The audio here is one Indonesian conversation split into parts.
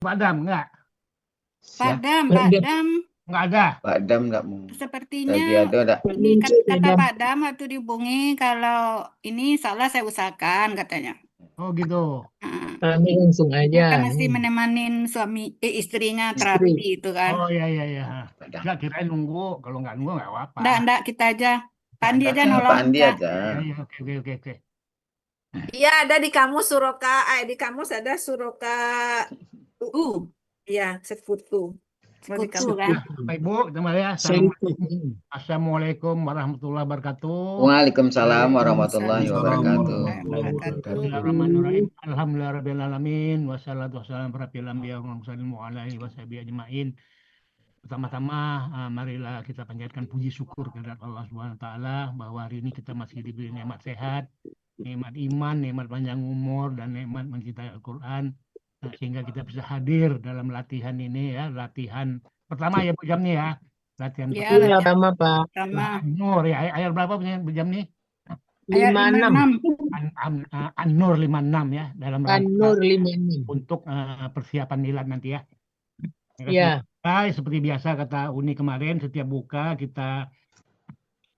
Padam enggak? Padam, Nggak ada. Padam. Enggak ada. Pak Dam nggak mau. Sepertinya Lagi ada enggak? ini Muncul kata Padam. Pak Dam waktu dihubungi kalau ini salah saya usahakan katanya. Oh gitu. Nah, Kami langsung aja. kan mesti menemanin istrinya Istri. terapi itu kan. Oh iya iya iya. Pak Dam. Enggak, kirain nunggu. Kalau enggak nunggu enggak apa-apa. Enggak, kita aja. Pak Andi aja Pak nolong Andi kita. aja. Iya iya oke oke oke oke. Iya, ada di kamus Suroka, di kamus ada Suroka iya, sekutu. Kalau di Sekutu kamus. kan. Bapak Ibu, teman ya. Syaitan. Assalamualaikum warahmatullahi wabarakatuh. Waalaikumsalam warahmatullahi wabarakatuh. Bismillahirrahmanirrahim. Alhamdulillahirrahmanirrahim. Wassalatu wassalamu ala rabbil anbiya wal mursalin wa ala alihi washabihi ajmain. Pertama-tama, marilah kita panjatkan puji syukur kepada Allah Subhanahu wa taala bahwa hari ini kita masih diberi nikmat sehat, nikmat iman, nikmat panjang umur dan nikmat mencintai Al-Qur'an. Sehingga kita bisa hadir dalam latihan ini ya, latihan pertama ya Bu Jam nih ya. Latihan Ya, Iya, latihan sama Pak. pertama. An-Nur ya, ayat berapa Bu Jam nih? Ayat 56. 56. An-Nur 56 ya, dalam rangka An-Nur 56. untuk persiapan milad nanti ya. Iya. Seperti biasa kata Uni kemarin, setiap buka kita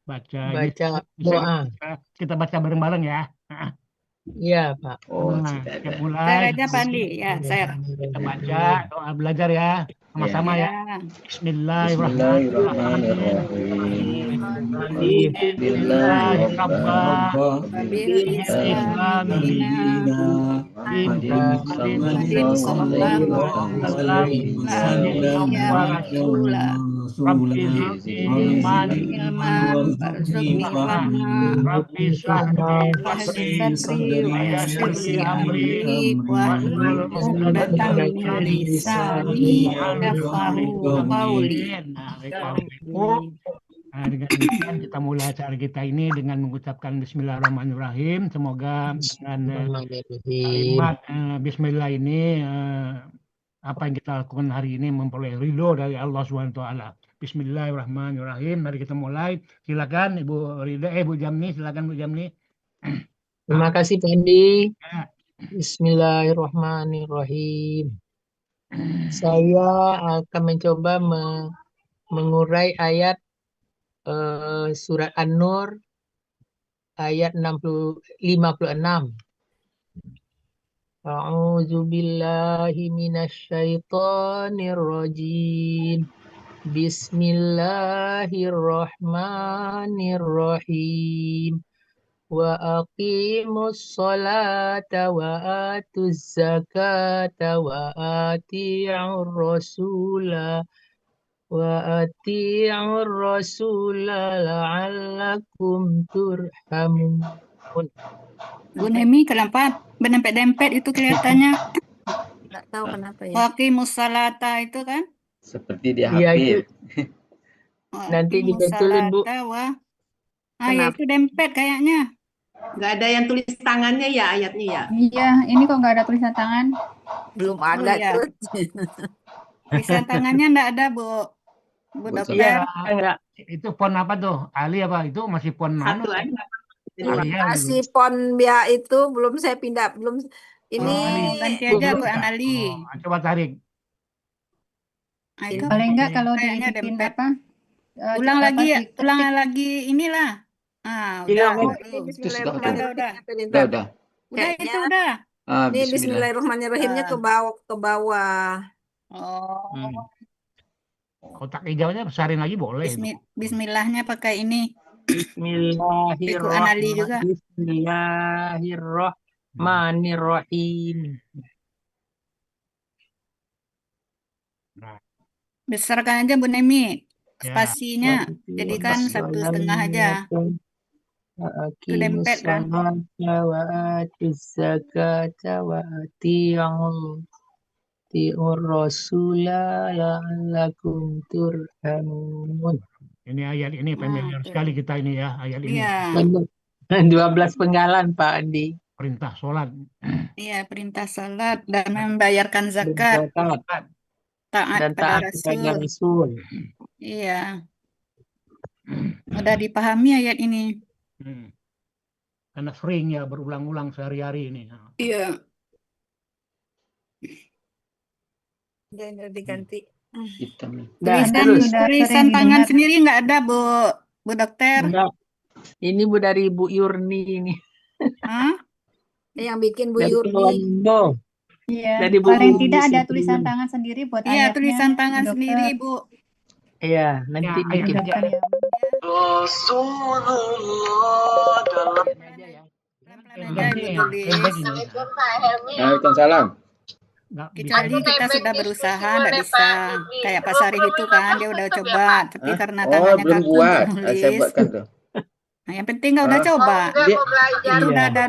baca Baca bisa doa. kita baca bareng-bareng ya. Iya, Pak. Oh, Nah, tidak setiap ada. mulai Share aja Pak Andi. Ya, share. kita baca doa belajar ya, sama-sama ya. Ya. Bismillahirrahmanirrahim. Wabil Islam Nah, dengan demikian kita mulai acara kita ini dengan mengucapkan Bismillahirrahmanirrahim. Semoga dengan kalimat Bismillah ini apa yang kita lakukan hari ini memperoleh ridho dari Allah Subhanahu wa taala. Bismillahirrahmanirrahim. Mari kita mulai. Silakan Ibu Rida, Bu Jamni, silakan Bu Jamni. Terima kasih Pak Andi. Ya. Bismillahirrahmanirrahim. Saya akan mencoba mengurai ayat surat An-Nur ayat 56. A'udzu billahi minasyaitonir rajim. Bismillahirrahmanirrahim. Wa aqimus sholata wa atuz zakata wa ati'ur rasula la'allakum turhamun. Bu Nemi kenapa berdempet-dempet itu kelihatannya? Nggak tahu kenapa ya. Waqimus salata itu kan? Seperti di Iya, HP. itu nanti Waqimus dibetulin Bu. salata ya itu dempet kayaknya. Nggak ada yang tulis tangannya ya ayatnya ya. Iya, ini kok nggak ada tulisan tangan? Belum Oh, ada iya. tuh. Tulisan tangannya enggak ada, Bu Bu dokter. Iya, enggak. Itu font apa tuh? Ali apa? Itu masih font Satu mana? aja. Arial Masih pon ya itu belum saya pindah, belum ini Ganti aja Bu Anali. Coba tarik. Nah, itu Paling enggak kalau kayaknya dibikin dempet. apa? Ulang apa lagi ya, sih, ulang ketik. lagi inilah. Iya, Udah. Bu. ini Udah. Bismillahirrahmanirrahim. Udah. Udah Kayaknya itu udah. Ini Bismillah. Bismillahirrahmanirrahimnya ke bawah. Oh. Kotak hijaunya besarin lagi boleh. Bismillahnya pakai ini. Biku Anali juga. Bismillahirrahmanirrahim. Besarkan aja Bu Nemi. Ya. Spasinya jadikan 1,5 aja. Itu dempet kan? Wa atuz zakata wa ati'ur rasula la'allakum turhamun. Ini ayat ini familiar sekali kita ini ya, ayat ini. Iya. 12 penggalan Pak Andi. Perintah sholat. Iya, perintah salat dan membayarkan zakat. Taat Dan pada taat kepada Rasul. Iya. Udah dipahami ayat ini. Karena sering ya berulang-ulang sehari-hari ini. Iya. Udah diganti. Hitam. Dah, Ada terus. sudah Tulisan sering tangan didengar. sendiri nggak ada, Bu Dokter? Enggak. Ini Bu dari Bu Yurni ini. Hah? Yang bikin Bu Dari Yurni. Purwondo. Iya, Dari Bu paling Yurni tidak ada Sutrisno. tulisan tangan sendiri buat Iya, ayatnya, tulisan Bu tangan Dokter. sendiri, Bu. Iya, Ya, nanti ayat Bu bikin. Dokter ya. Rasulullah dalam meja ya. Pelan-pelan aja Ibu Ganti tulis. ini. Waalaikumsalam. Nggak bisa. Kecuali kita sudah berusaha, nggak bisa. Kayak Pak Sarif itu kan, dia udah coba, tapi Hah? karena Oh, tangannya belum kaku untuk buat. Saya nulis. buatkan tuh. Nah, yang penting nggak udah Oh, coba. dia Itu udah Iya. ada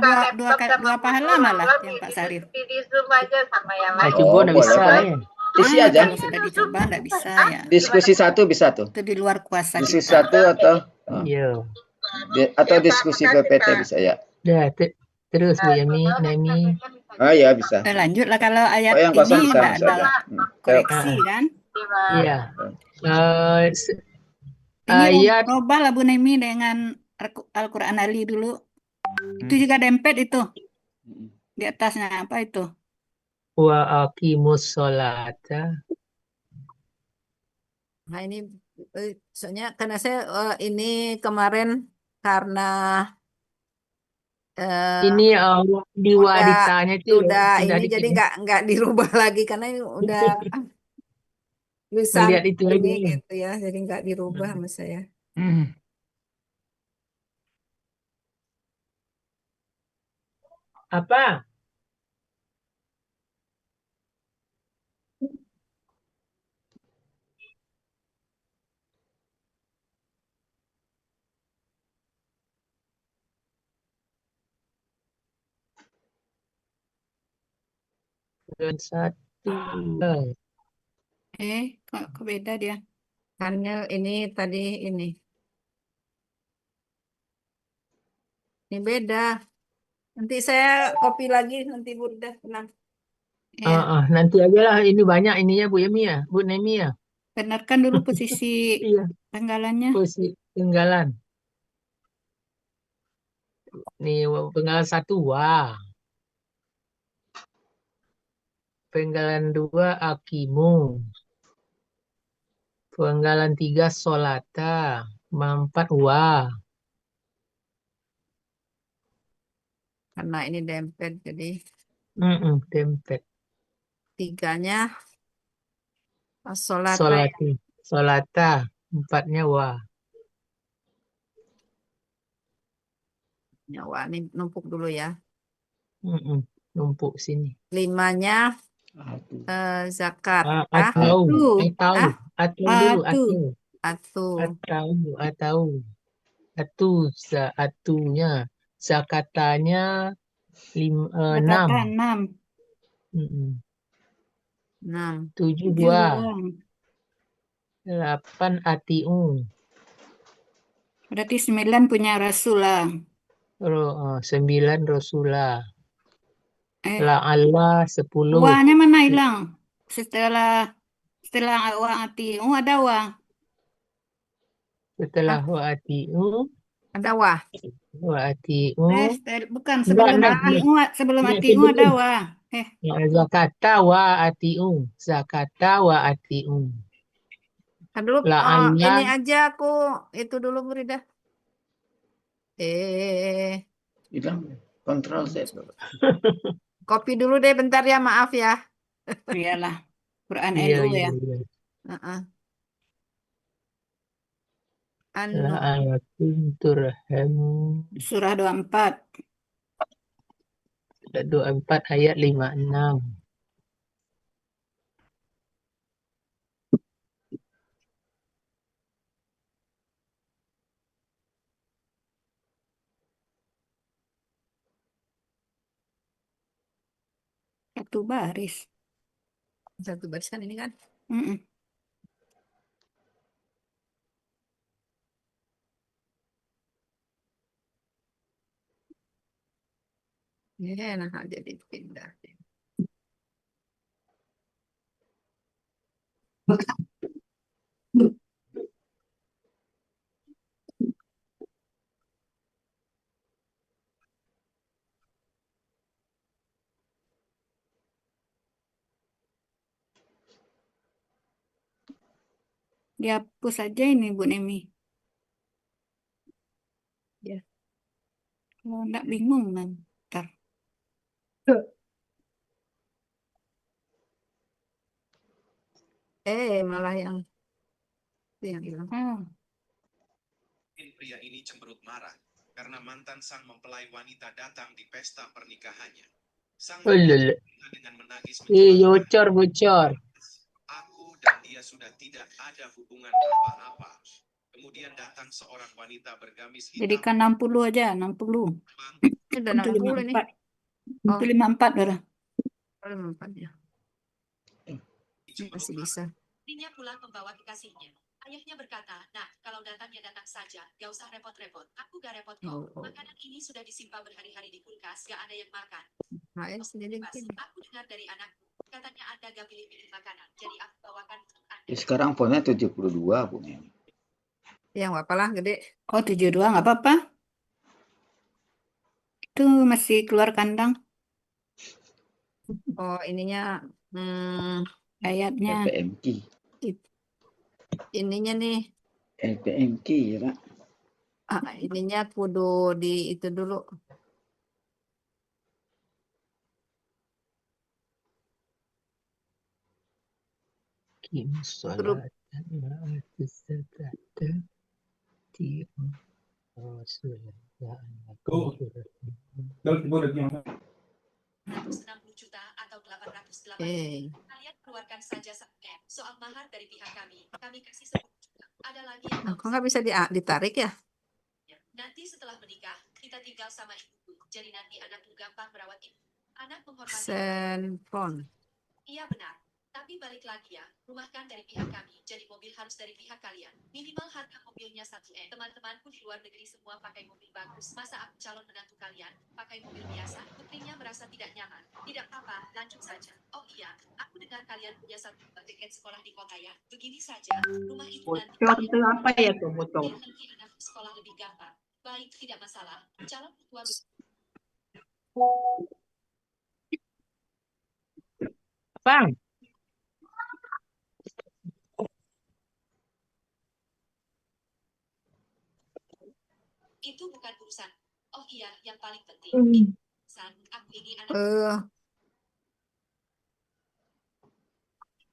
dua pahala malah yang Pak Sarif. Saya coba nggak boleh, bisa boleh. ya. Isi Ah, aja. kalau sudah dicoba nggak bisa ya. Diskusi satu bisa tuh. Itu di luar kuasa Diskusi kita. satu atau Iya. atau diskusi PPT bisa ya. Dah, terus Bu Yami, Nemi. Ah ya bisa. Lanjut lah kalau ayat Oh yang ini kosong bisa nggak masuk ada aja. koreksi Ah, kan. Iya. Eh, se- Ini ayat robah lah Bu Nemi dengan Al-Quran Ali dulu. Itu juga dempet itu. Di atasnya apa itu? wa aqimus sholata. Nah ini soalnya karena saya ini kemarin karena Ini di udah wanitanya itu sudah sudah ini jadi dikit nggak dirubah lagi karena ini udah tulisan melihat itu ini aja. gitu ya, jadi nggak dirubah sama saya. Apa? Dan satu. Kok beda dia? Karena ini tadi ini beda. Nanti saya copy lagi nanti udah tenang. Ya, Nanti aja lah. Ini banyak ininya Bu Yami ya, Bu Nemi ya. benarkan dulu posisi Iya, tanggalannya. posisi penggalan. Nih penggalan satu wah. Penggalan dua akimu. Penggalan tiga solata. Empat wah. Karena ini dempet jadi Dempet. tiganya solata Solati. Solata. Empatnya wah. nyawa ini numpuk dulu ya. Numpuk sini. Limanya zakat. Atau dulu. Atu. Atu atunya. Zakatanya 6. Kata 6. 6. 7 7 wah. doang. 8 atiu. Berarti 9 punya Rasul lah. 9 Rasulullah. Eh, La Allah 10. Wahnya mana hilang? Setelah wa ati. Ada wah. Setelah wa atiu. Ada wah. Wa atiu. Bukan sebelum Enggak, atiu. Sebelum enggak, atiu sebelum. ada wah. Zakata wa atiu. Zakata wa atiu. Dulu La Allah. ini aja aku itu dulu Burida. hilang. Kontrol Z. Copy dulu deh bentar ya, maaf ya. Iyalah. Quran Iya, NU iya, ya. iya. Anu. La'alakum turhamu. Surah 24. 24 ayat 56. Satu baris. Satu barisan ini kan. Ya, nah jadi pindah. Dihapus aja ini Bu Nemi. Ya. Kalau enggak bingung nanti. Malah yang hilang. Pria ini cemberut marah karena mantan sang mempelai wanita datang di pesta pernikahannya. Sang Ulul. wanita dengan menangis Bocor, bocor. aku dan dia sudah tidak ada hubungan apa-apa. Kemudian datang seorang wanita bergamis hitam. Jadikan 60 aja, 60. Udah Untuk 60 nih. 54. Untuk 54 udah. 54 ya. Masih bisa. Dirinya pulang membawa kekasihnya. Ayahnya berkata, nah, kalau datang ya datang saja, gak usah repot-repot. Aku gak repot kok. Makanan ini sudah disimpan berhari-hari di kulkas, gak ada yang makan. Sendiri Pas, aku dengar dari anakku, katanya Anda gak pilih-pilih makanan, jadi aku bawakan untuk Anda. Sekarang ponnya 72, Bu Nemi. Ya nggak apa-apa, gede. Oh, 72 nggak apa-apa. Itu masih keluar kandang Oh, ininya ayatnya. LPMK. ininya nih. LPMK ya, Pak. Ininya kudu di itu dulu. Grup. Juta atau 808. Kalian keluarkan saja soal mahar dari pihak kami. Kami kasih 10 juta. Ada lagi yang Kok nggak bisa ditarik ya? nanti setelah menikah, kita tinggal sama ibuku. Jadi nanti anakku gampang merawat ibu. Anak menghormati. Senpon. Iya benar. Tapi balik lagi ya, rumah kan dari pihak kami, jadi mobil harus dari pihak kalian. Minimal harga mobilnya 1 M. Teman-temanku di luar negeri semua pakai mobil bagus. Masa aku calon menantu kalian, pakai mobil biasa? Putrinya merasa tidak nyaman. Tidak apa-apa, lanjut saja. Oh iya, aku dengar kalian punya 1 tiket sekolah di kota ya. Begini saja, rumah itu nanti. Bocor itu apa ya tuh bocor? Biar nanti anakku sekolah lebih gampang. Baik, tidak masalah. Calon ketua Bang. itu bukan urusan. Oh iya, yang paling penting. Aku ini anak.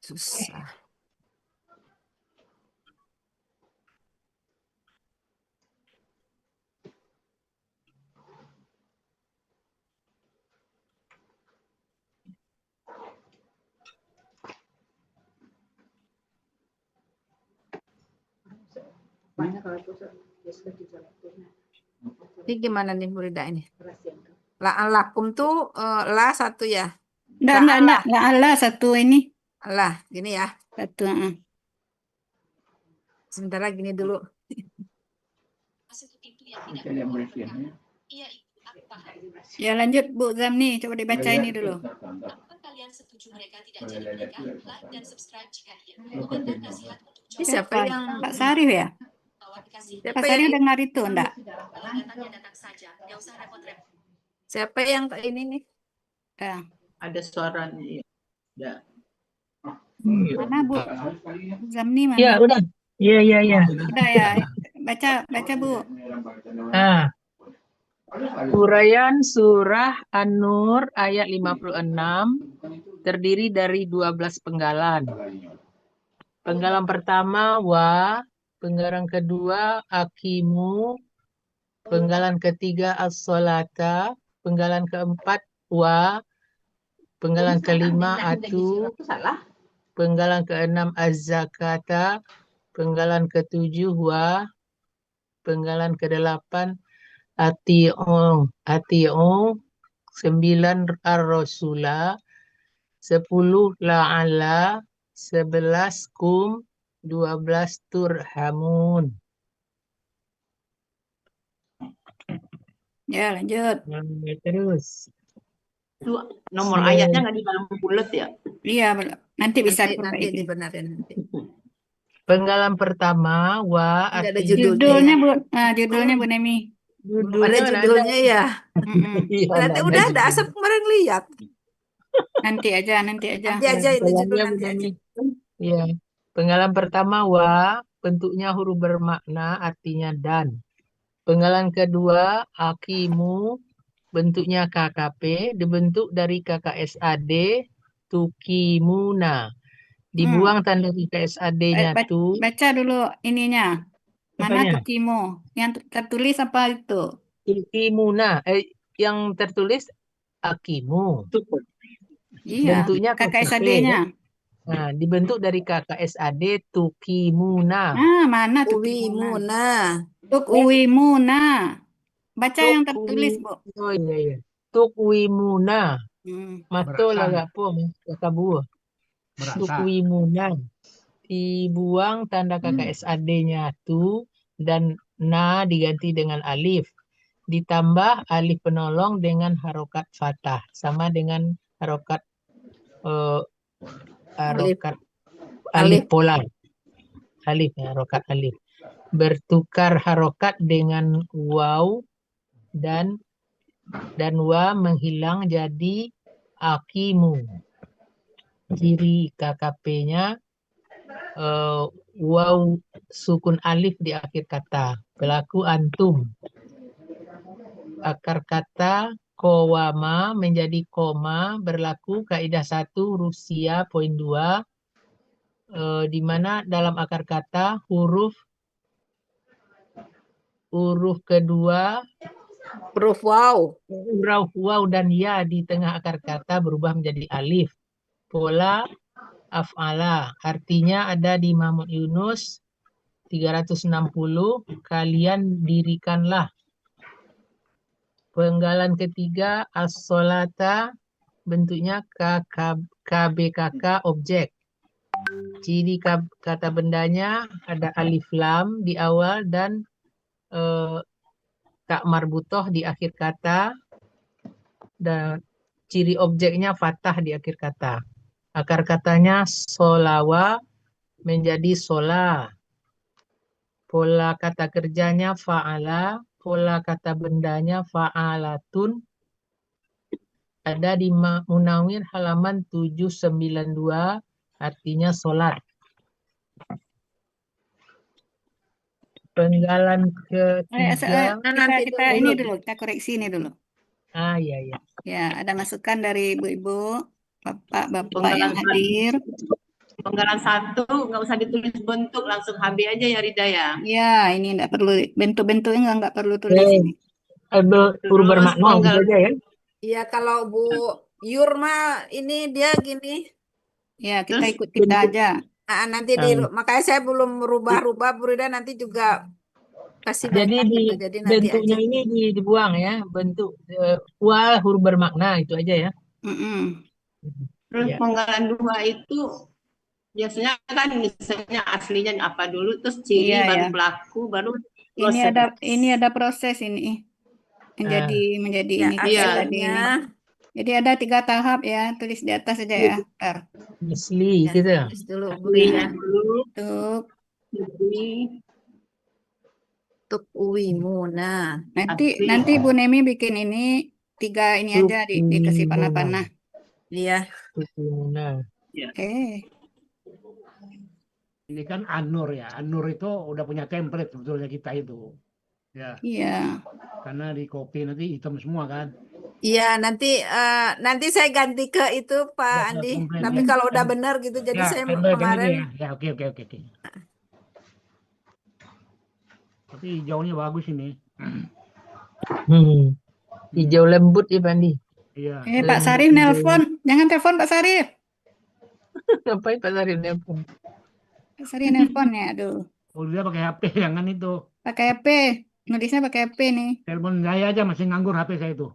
Susah. Ini gimana nih Burida ini? Lakum tuh la 1 ya? Enggak. La Allah 1 ini. Allah, gini ya. 1. Sebentar lagi gini dulu. Ya lanjut Bu Zamni, coba dibaca ini dulu. Apakah kalian setuju mereka tidak jadi menikah? Like dan subscribe jika iya. Komentar nasihat untuk Ini siapa yang Pak Sarif ya? Pak Sarif dengar itu enggak? Kalau datangnya datang saja, nggak usah repot-repot. Siapa yang ini nih? Ya. Ada suaranya. Ya. Mana Bu? Zamni mana? Ya, udah. Iya. Udah ya. Baca Bu. Uraian surah An-Nur ayat 56 terdiri dari 12 penggalan. Penggalan pertama wa, penggalan kedua akimu, penggalan ketiga as-salata, penggalan keempat wa, penggalan kelima atu, penggalan keenam az-zakata, penggalan ketujuh wa, penggalan kedelapan ati'u, 9 ar-rasula, 10 la'ala, 11 kum, 12 turhamun. Ya lanjut. Terus. Itu nomor ayatnya nggak di dalam bulet ya? Iya, nanti bisa nanti diperbaiki. dibenerin nanti. Penggalan pertama wa Ada artinya Judulnya Bu, judulnya Bu Nemi. Ada judulnya ya. Iya, Berarti nggak udah ada judul. asap kemarin lihat. Nanti aja. Nanti aja itu judul Penggalannya nanti aja. Iya. Penggalan pertama wa, bentuknya huruf bermakna, artinya dan. Penggalan kedua akimu, bentuknya KKP, dibentuk dari KKSAD, tukimuna. Dibuang tanda KKSAD-nya tu. Baca dulu ininya. Mana Apanya? tukimu? Yang tertulis apa itu? Tukimuna. Yang tertulis akimu. Iya, Bentuknya KKP. KKSAD-nya. Nah, dibentuk dari KKSAD tukimuna. Ah, mana tukimuna? Uwimuna. Tukwimuna. Baca yang tertulis, Bu. Oh iya. Tukwimuna. Mato Berasa. laga po, kakabuah. Berasa. Tukwimuna. Dibuang tanda KKSAD-nya tu dan na diganti dengan alif. Ditambah alif penolong dengan harokat fathah. Sama dengan harokat alif pola. Alif ya, harokat alif. Bertukar harokat dengan waw dan wa menghilang jadi akimu. Ciri KKP-nya waw sukun alif di akhir kata. Berlaku antum. Akar kata kowama menjadi koma, berlaku kaidah 1 Rusia poin 2, di mana dalam akar kata huruf kedua, Huruf waw. waw dan ya di tengah akar kata berubah menjadi alif. Pola af'ala, artinya ada di Mahmud Yunus 360, kalian dirikanlah. Penggalan ketiga as-sholata, bentuknya KBKK objek. Ciri kata bendanya ada alif lam di awal dan tak marbutoh di akhir kata, dan ciri objeknya fathah di akhir kata. Akar katanya solawa menjadi sola. Pola kata kerjanya fa'ala, pola kata bendanya fa'alatun. Ada di Munawir halaman 792, artinya solat. Penggalan ketiga. Kita ini dulu, kita koreksi ini dulu. Iya. Ya, ada masukan dari ibu-ibu, bapak-bapak yang hadir. Penggalan 1 nggak usah ditulis bentuk, langsung HB aja ya Rida ya. Ya, ini nggak perlu bentuk-bentuknya nggak perlu tulis ini. Huruf bermakna gitu aja ya. Iya, kalau Bu Yurma ini dia gini. Ya, kita ikut kita aja. Nanti makanya saya belum merubah-rubah Bu Rida, nanti juga kasih Jadi banyak gitu. Jadi nanti bentuknya aja. ini dibuang ya, bentuk wal huruf bermakna itu aja ya. Terus penggalan 2 itu biasanya kan misalnya aslinya apa dulu, terus ciri baru pelaku, baru proses. Ini ada proses ini. Menjadi ini tadi ini. Jadi ada 3 tahap ya, tulis di atas saja ya. Misli gitu. Tulis dulu Bu Aslinya Rida. dulu. Tukwimuna. Nanti Bu Nemi bikin ini 3 ini aja dikasih panah-panah. Iya. Tukwimuna. Oke. Ini kan An-Nur ya. An-Nur itu udah punya template sebetulnya kita itu. Ya. Iya. Karena di copy nanti hitam semua kan. Iya, nanti saya ganti ke itu Pak Andi. Tapi kalau udah benar gitu, jadi saya kemarin. Ya, oke. Tapi hijaunya bagus ini. Hijau lembut ya Pandi. Iya. Pak Sarif nelpon. Jangan telepon Pak Sarif. Ngapain Pak Sarif nelpon? Pak Sarif nelpon ya, aduh. Oh, dia pakai HP, jangan itu. Pakai HP. Nulisnya pakai HP nih. Telepon saya aja masih nganggur HP saya itu.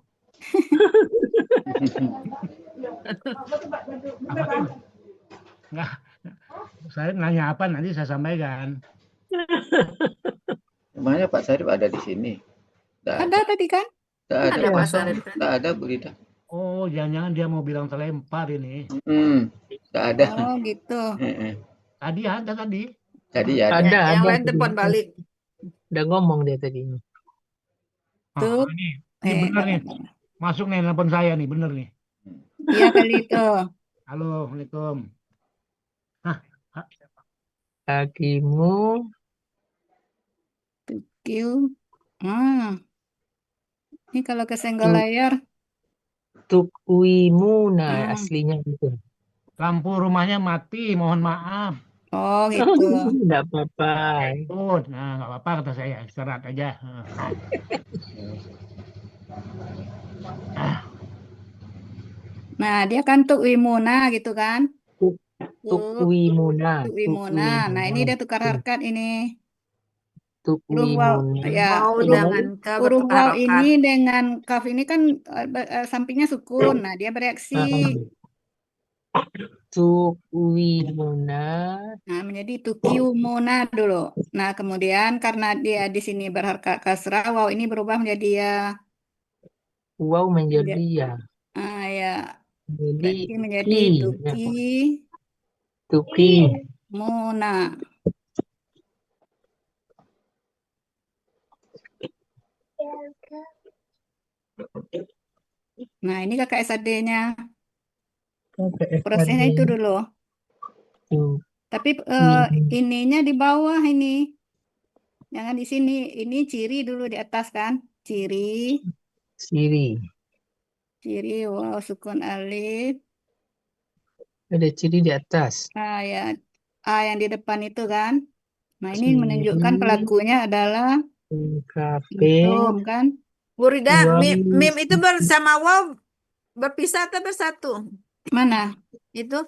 Enggak. Saya nanya apa nanti saya sampaikan. Mana Pak Sarif ada di sini? Ada tadi kan? Tak ada Pak Sarif. Tak ada Bu Rida. Oh, jangan-jangan dia mau bilang terlempar ini. Tak ada. Oh, gitu. Tadi ada tadi. Tadi ya. Ada. Yang lain telepon balik. Udah ngomong dia tadi. Tuh. Ini benar nih. Masuk nih telepon saya nih, bener nih. Iya kali itu. Halo, Assalamualaikum. Hakimu. Tukiu. Ini kalau kesenggol Tuk layar. Tukwimuna aslinya gitu. Lampu rumahnya mati, mohon maaf. Oh gitu. Enggak apa-apa. Oh, nah nggak apa-apa kata saya, istirahat aja. Nah, dia kan tukwimuna gitu kan. Tukwimuna. Tukwimuna. Nah, ini dia tukar harkat ini. Huruf waw, Tukwimuna. ya, Mau huruf dengan ke huruf bertukar waw harokat. ini dengan kaf ini kan sampingnya sukun. Nah, dia bereaksi. Tukwimuna. Nah, menjadi tukiumuna dulu. Nah, kemudian karena dia di sini berharkat kasrah, waw ini berubah menjadi ya. Waw menjadi ya. Ya. Jadi Berarti menjadi tuki. muna. Nah, ini kakak SAD-nya. Prosesnya itu dulu. Tapi ininya di bawah ini. Jangan di sini. Ini ciri dulu di atas kan. Ciri. Ciri, wow, sukun alif. Ada ciri di atas. Ya. A yang di depan itu kan. Nah, ini menunjukkan pelakunya adalah antum kan. Bu Rida, mim itu bersama waw berpisah atau bersatu? Mana? Itu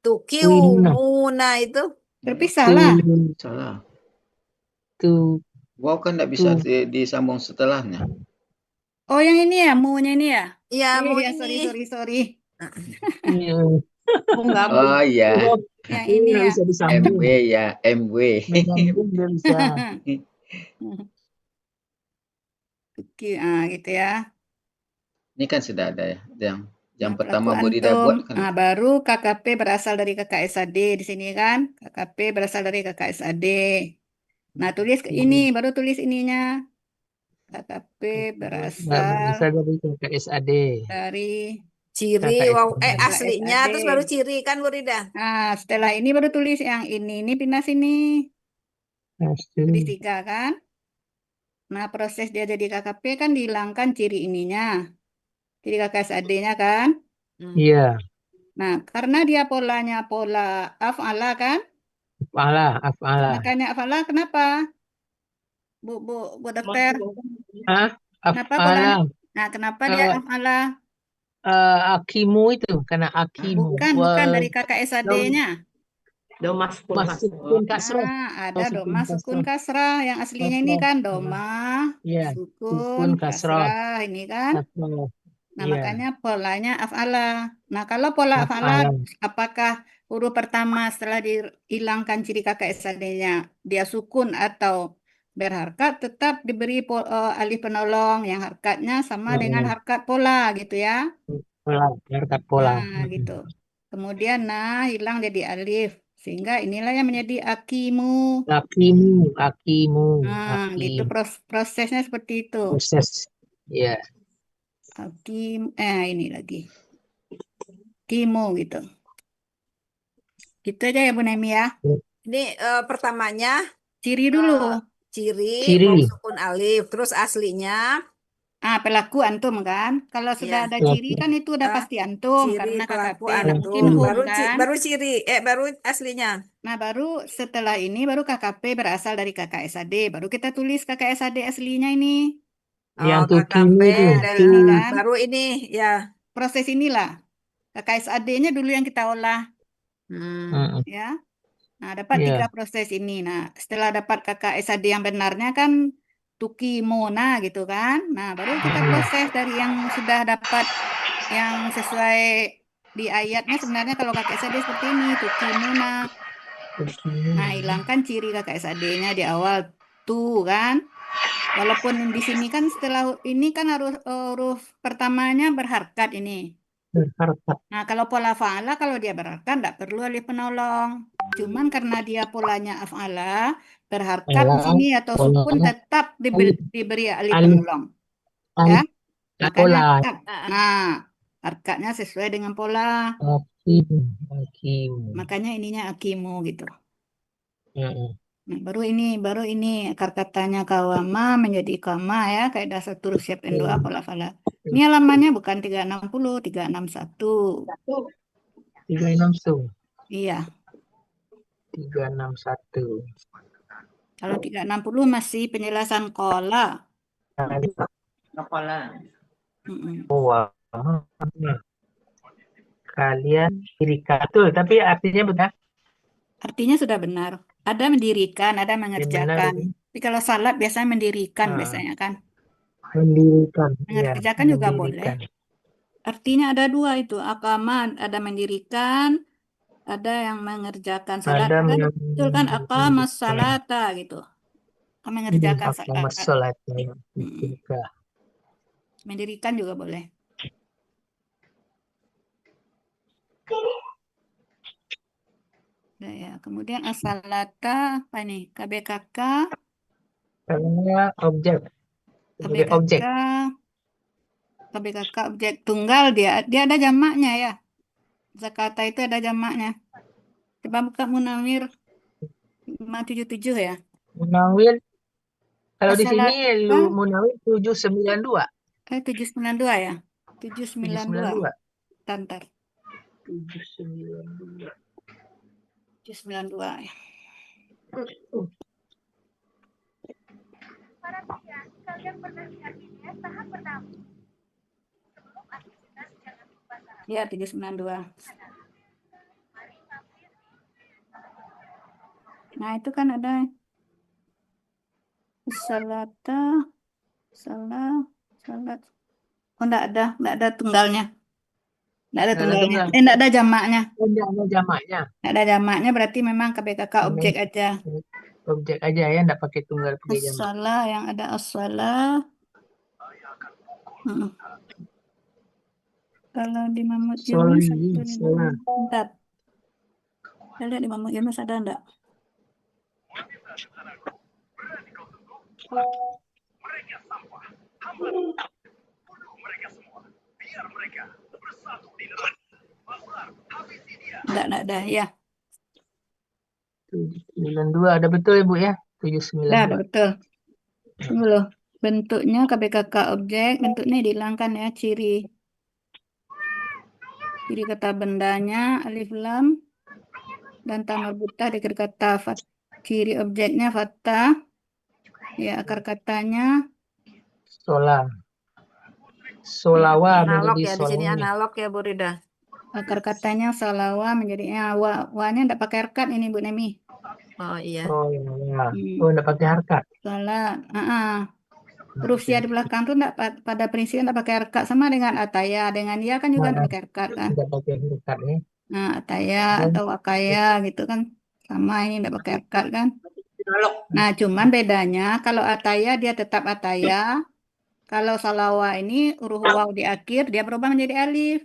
tukiumuna itu berpisah lah. Salah. Wow kan nggak bisa disambung setelahnya. Oh, yang ini ya, mu-nya ini ya? Iya, mu Iya, ini. sorry. Oh iya. Yang ini ya. Bisa disambung. MW ya, MW. Menyambung dia bisa. Gitu ya. Ini kan sudah ada ya. Yang pertama Pelaku Bu Rida antum. buat kan. Baru KKP berasal dari KKSAD di sini kan. KKP berasal dari KKSAD. Nah, tulis ini, baru tulis ininya. KKP berasal dari KKSAD. Dari ciri wow, KKSAD. aslinya terus baru ciri kan Bu Rida. Nah, setelah ini baru tulis yang ini pindah sini. Tulis 3 kan. Nah, proses dia jadi KKP kan dihilangkan ciri ininya. Ciri KKSAD-nya kan. Iya. Nah, karena dia polanya pola af'ala kan. Af'ala. Makanya af'ala kenapa? Bu dokter. Kenapa polanya? Nah, kenapa dia af'ala? Akimu itu karena akimu. Bukan dari KKSAD-nya. Doma sukun kasrah. Ada doma sukun kasrah. Yang aslinya ini kan doma sukun kasrah ini kan. Nah, makanya polanya af'ala. Nah, kalau pola af'ala, apakah huruf pertama setelah dihilangkan ciri KKSAD-nya dia sukun atau berharkat, tetap diberi alif penolong yang harkatnya sama dengan harkat pola gitu ya. Harkat pola. Nah, gitu. Kemudian hilang jadi alif. Sehingga inilah yang menjadi akimu. Akimu. Gitu prosesnya seperti itu. Proses. Ya. Hakim, ini lagi. Kimu gitu. Gitu aja ya Bu Nemi ya. Ini pertamanya ciri dulu. Ciri sukun alif, terus aslinya pelaku antum kan. Kalau sudah ada ciri kan itu udah pasti antum ciri karena pelaku KKP antum. Baru kan. ciri, baru aslinya. Nah, baru setelah ini baru KKP berasal dari KKSAD. Baru kita tulis KKSAD aslinya ini. Yang KKP kan? baru ini ya. Proses inilah. KKSAD-nya dulu yang kita olah. Ya. Nah, dapat 3 proses ini. Nah, setelah dapat KKSAD yang benarnya kan tukimona gitu kan. Nah, baru kita proses dari yang sudah dapat yang sesuai di ayatnya. Sebenarnya kalau KKSAD seperti ini, tukimona. Nah, hilangkan ciri KKSAD-nya di awal tuh kan. Walaupun di sini kan setelah ini kan harus huruf pertamanya berharkat ini. Nah, kalau pola fa'ala kalau dia berharkat tidak perlu alif penolong. Cuman karena dia polanya af'ala berharkat di sini atau sukun tetap diberi alif penolong. Ya. Makanya harkatnya sesuai dengan pola. Makanya ininya akimu gitu. Mm-mm. Nah, baru ini akar katanya kawama menjadi kama ya, kaidah satu siap N2 pola fala. Ini halamannya bukan 360, 361. 361. Iya, 361. kalau 360 masih penjelasan kola. Mm-mm. Wah, kalian dirikan betul, tapi artinya benar. Artinya sudah benar. Ada mendirikan, ada Benar mengerjakan. ini. Tapi kalau salat biasanya mendirikan Ah, biasanya kan. mendirikan, ya, Mengerjakan juga boleh. mendirikan. Artinya ada dua itu, akaman, ada mendirikan, ada yang mengerjakan salat. Ada Kan yang betul kan akamas mendirikan. salata gitu. Mengerjakan salat. Sholat. Mm-mm. Juga. Mendirikan juga boleh. Nah, ya. Kemudian asalata apa nih? KBKK, Karena objek. Sebagai KBKK, objek. KBKK objek tunggal dia ada jamaknya ya. Zakata itu ada jamaknya. Coba buka Munawir 577 ya. Munawir. Kalau di sini Asalata Munawir 792. 792 ya. 792. 792. Tantar. 792. 792 ya. Ya, 792. Nah, itu kan ada salata, salat. Oh, enggak ada tunggalnya. Enggak ada tunggalnya. Enggak ada jamaknya. Enggak ada jamaknya. Enggak ada jamaknya berarti memang KBKK objek aja. Objek aja ya, enggak pakai tunggal, pakai jamak. As-salah yang ada as-salah. Kalau di Mahmud Yunus bentar. Saya lihat di Mahmud Yunus ada enggak? Enggak ada ya. 792 ada betul ya Bu ya? 792. Ada betul. Tunggu loh. Bentuknya KBKK objek, bentuknya dihilangkan ya ciri. Ciri kata bendanya alif lam dan ta marbutah dengan kata ciri objeknya fathah. Ya, akar katanya Solawa Analog menjadi ya, di sini solawnya. analog ya Bu Rida. Akar katanya salawa menjadi wa-nya enggak pakai harkat ini Bu Nemi. Oh iya. Oh ya. Oh enggak pakai harkat. Salah. Huruf sia di belakang tuh enggak pada prinsipnya enggak pakai harkat, sama dengan ataya, dengan ya kan juga enggak pakai harkat kan. Enggak pakai harkat ya. Nah, ataya atau akaya gitu kan. Sama ini enggak pakai harkat kan. Nah, cuman bedanya kalau ataya dia tetap ataya. Kalau salawa ini huruf waw di akhir dia berubah menjadi alif.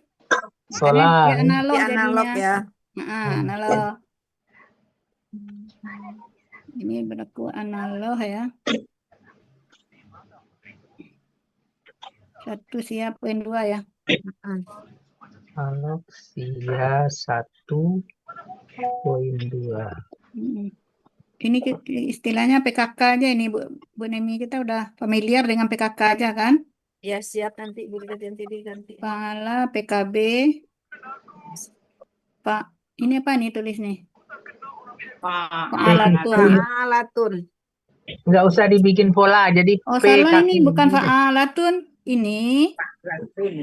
Makanya dia analog analog jadinya. ya. Analog. Ini berlaku analog ya. Satu siap poin 2 ya. Analog sia 1 poin 2. Ini istilahnya PKK aja ini Bu Nemi, kita udah familiar dengan PKK aja kan? Ya siap, nanti Bu Rida nanti diganti. Pahala PKB. Pak, ini apa nih tulis nih? Fa'alatun. Enggak usah dibikin pola, jadi oh salah ini bukan fa'alatun, ini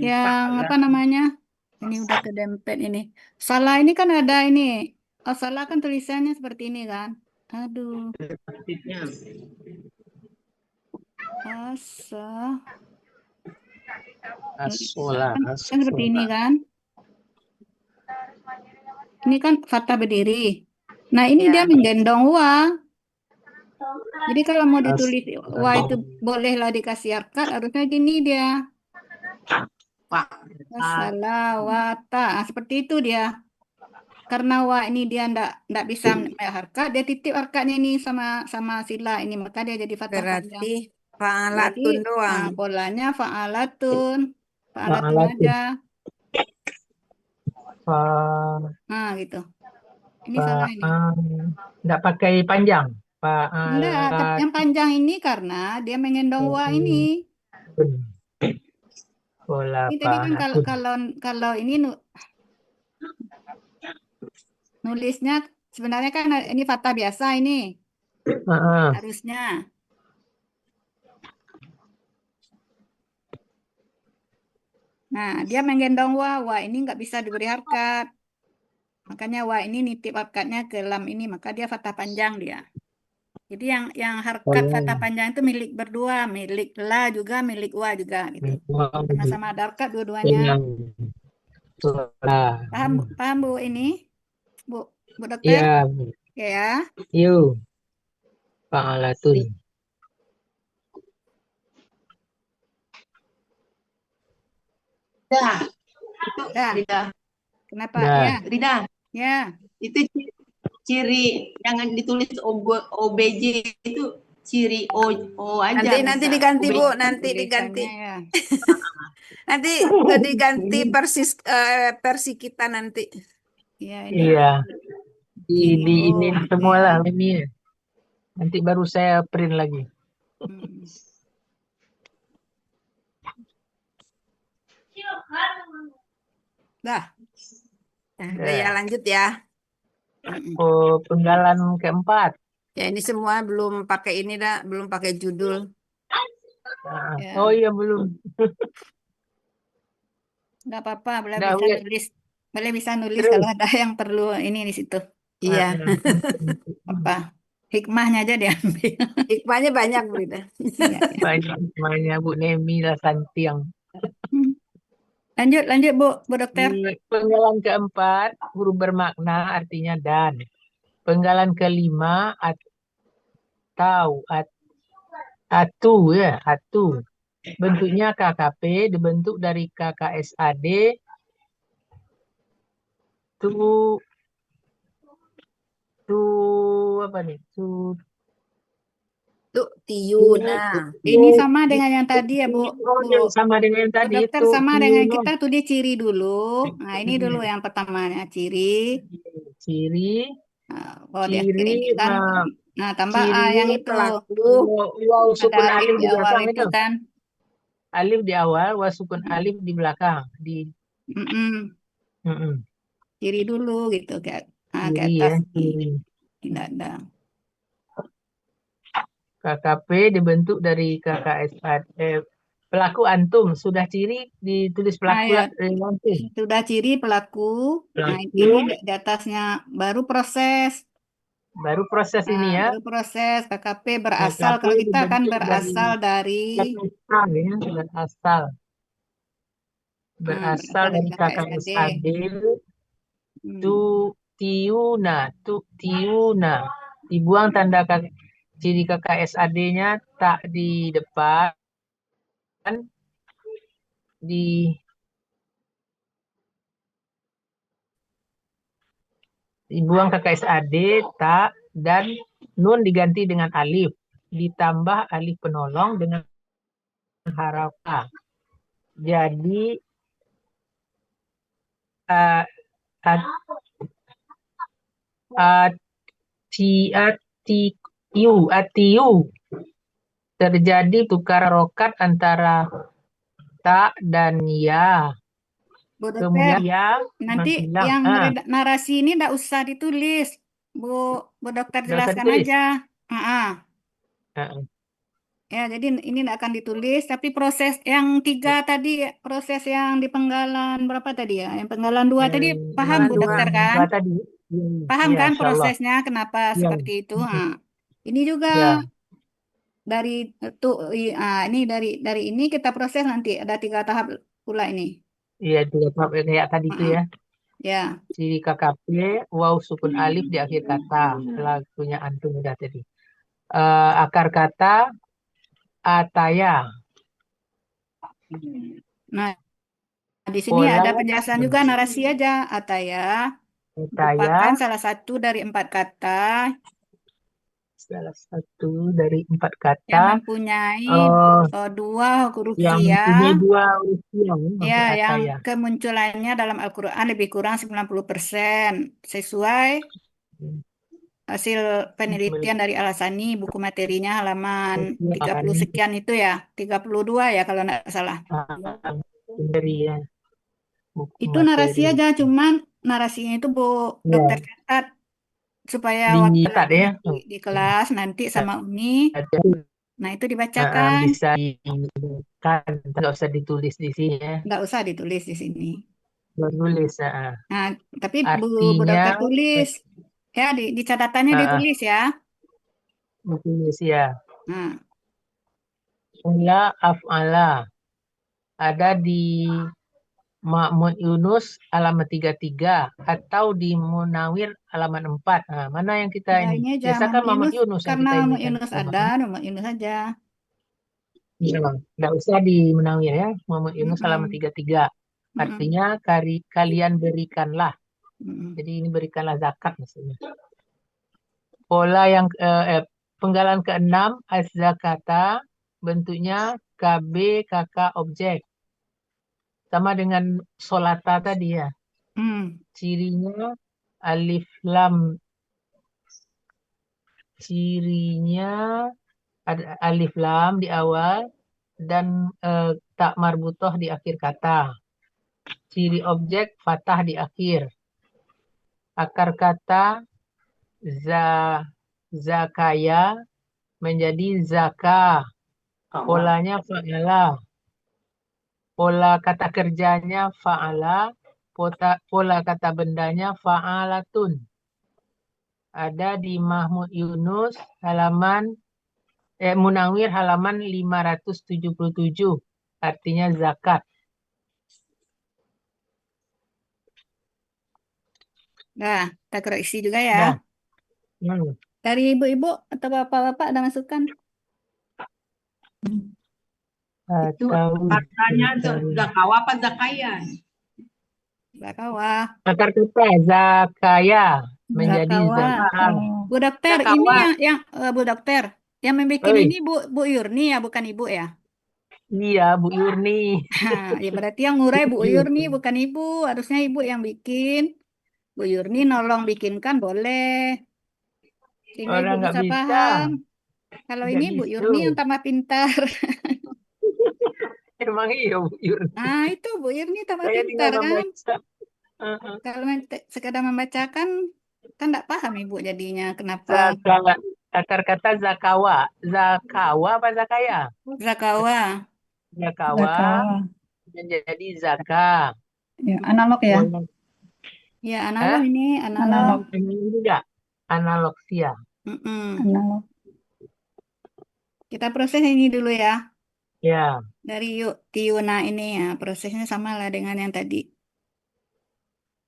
yang apa namanya? Ini udah kedempet ini. Salah ini kan ada ini. Oh, salah kan tulisannya seperti ini kan? Aduh. Kan seperti ini kan? Ini kan fathah berdiri. Nah, ini dia menggendong wa. Jadi kalau mau ditulis wa itu bolehlah dikasih harkat, harusnya gini dia. Salawata. Seperti itu dia. Karena wa ini dia ndak bisa harkat, dia titip harkatnya ini sama sila ini, maka dia jadi fathah panjang. Berarti fa'alatun doang. Polanya fa'alatun. Fa'alatun aja. Nah, gitu. Ini salah ini. Nggak pakai panjang. Enggak, tapi yang panjang ini karena dia mengendong wa ini. Ini tadi kan kalau ini nulisnya sebenarnya kan ini fathah biasa ini. Harusnya. Nah, dia menggendong wa ini nggak bisa diberi harkat. Makanya wa ini nitip harkatnya ke lam ini, maka dia fathah panjang dia. Jadi yang harkat fathah panjang itu milik berdua, milik la juga, milik wa juga gitu. Sama-sama ada harkat dua-duanya. Paham Bu ini? Bu dokter? Iya. Oke ya. Yuk. Fa'alatun. Rida. Kenapa? Ya. Rida. Ya. Itu ciri jangan ditulis OBJ itu ciri O aja. Nanti diganti Bu, nanti diganti. Ya. Nanti diganti versi kita nanti. Ya, ini. Iya. Di ini semua lah Mimi. Nanti baru saya print lagi. Dah. Ya lanjut ya. Penggalan keempat. Ya ini semua belum pakai ini dah, belum pakai judul. Ya. Oh iya belum. Nggak apa-apa, boleh bisa nulis kalau ada yang perlu ini di situ. Iya. Apa? Hikmahnya aja diambil. Hikmahnya banyak Brida. Banyak hikmahnya Bu Nemi lah Santiang. Lanjut Bu dokter. Penggalan keempat huruf bermakna artinya dan. Penggalan kelima atau atu ya, atu. Bentuknya KKP dibentuk dari KKSAD tu apa nih? Tiuna. Ini sama dengan yang tadi ya Bu. Sama dengan yang tadi. Bu dokter sama dengan kita tuh dia ciri dulu. Nah ini dulu yang pertamanya ciri. Ciri. Ciri. Nah tambah A yang itu. Waw sukun alif di belakang itu kan. Alif di awal, sukun alif di belakang. Ciri dulu gitu kayak. Ke Ciri atas. ya, ciri. Tidak ada. KKP dibentuk dari KKSAD. Pelaku antum sudah ciri ditulis pelaku antum. Sudah ciri pelaku. Nah ini di atasnya baru proses. Baru proses ini ya. Baru proses KKP berasal kalau kita kan berasal dari berasal dari KKSAD. Tiuna. Dibuang tanda ciri KKSAD-nya tak di depan. Dibuang KKSAD tak dan nun diganti dengan alif. Ditambah alif penolong dengan harafa. Jadi atiu terjadi tukar rokat antara ta dan ya. Kemudian ya nanti yang narasi ini enggak usah ditulis. Bu dokter jelaskan aja. Ya, jadi ini enggak akan ditulis, tapi proses yang 3 tadi, proses yang di penggalan berapa tadi ya? Yang penggalan 2 tadi paham Bu dokter kan? Paham kan prosesnya kenapa seperti itu? Nah, ini juga dari ini dari ini kita proses nanti ada 3 tahap pula ini. Iya, 3 tahap kayak tadi itu ya. Ya. Ciri KKP, waw sukun alif di akhir kata. Lagunya antum udah tadi. Akar kata ataya. Nah, di sini ada penjelasan juga narasi aja. Ataya merupakan salah satu dari 4 kata. Salah satu dari 4 kata. Yang mempunyai 2 huruf yang mempunyai 2 huruf ya, yang kemunculannya dalam Al-Quran lebih kurang 90% sesuai Hasil penelitian dari Al-Asani, buku materinya halaman 30 sekian itu ya, 32 ya kalau nggak salah. Dari ya, buku Itu narasi materi. aja, cuman narasinya itu Bu Ya, Dokter catat supaya waktu dicatat ya. di kelas nanti sama Uni, nah itu dibacakan, Bisa kan nggak usah ditulis di sini ya. nggak usah ditulis di sini. Tulis. Nah, tapi Bu Artinya Dokter tulis, ya di catatannya ditulis ya. ditulis ya. Nah, Pola af'ala ada di Ma'mun Yunus halaman 33 atau di Munawir halaman 4. Nah, mana yang kita nah ini? ini aja Biasa kan Muhammad Yunus yang karena kita ini Muhammad kan. Yunus ada, Muhammad Yunus aja. Iya, nggak usah di Munawir ya. Muhammad Yunus halaman 33. Artinya kalian berikanlah. Jadi ini berikanlah zakat maksudnya. Pola yang penggalan ke-6 az-zakata bentuknya KB KK objek. Sama dengan solata tadi ya. Cirinya alif lam. Cirinya ada alif lam di awal dan tak marbutoh di akhir kata. Ciri objek fathah di akhir. Akar kata zakaya menjadi zaka. Polanya fa'ala. Pola kata kerjanya fa'ala. Pola kata bendanya fa'alatun. Ada di Mahmud Yunus halaman Munawir halaman 577. Artinya zakat. Nah, kita koreksi juga ya. Dari ibu-ibu atau bapak-bapak ada masukan? Itu katanya zakawa apa zakaya? Zakawa. Akar kata zakaya menjadi zaka. Bu Dokter, ini yang Bu Dokter, yang membuat ini Bu Yurni ya, bukan Ibu ya? Iya, Bu Yurni. Ya berarti yang ngurai Bu Yurni bukan Ibu, harusnya Ibu yang bikin. Bu Yurni nolong bikinkan boleh. Sehingga Ibu Orang nggak bisa bisa. paham. Kalau Nggak ini Bu bisa. Yurni yang tambah pintar. Emang iya Bu Yurni. Nah itu Bu Yurni tambah Saya pintar tinggal kan. membaca. Kalau sekadar membacakan kan nggak paham Ibu jadinya kenapa. Akar kata zakawa. Zakawa apa zakaya? Zakawa. Zakawa menjadi zaka. Ya, analog ya. Ya analog ini Analog. Ini enggak analog sia. Analog. Kita proses ini dulu ya. Ya. Dari Tiuna ini ya prosesnya sama lah dengan yang tadi.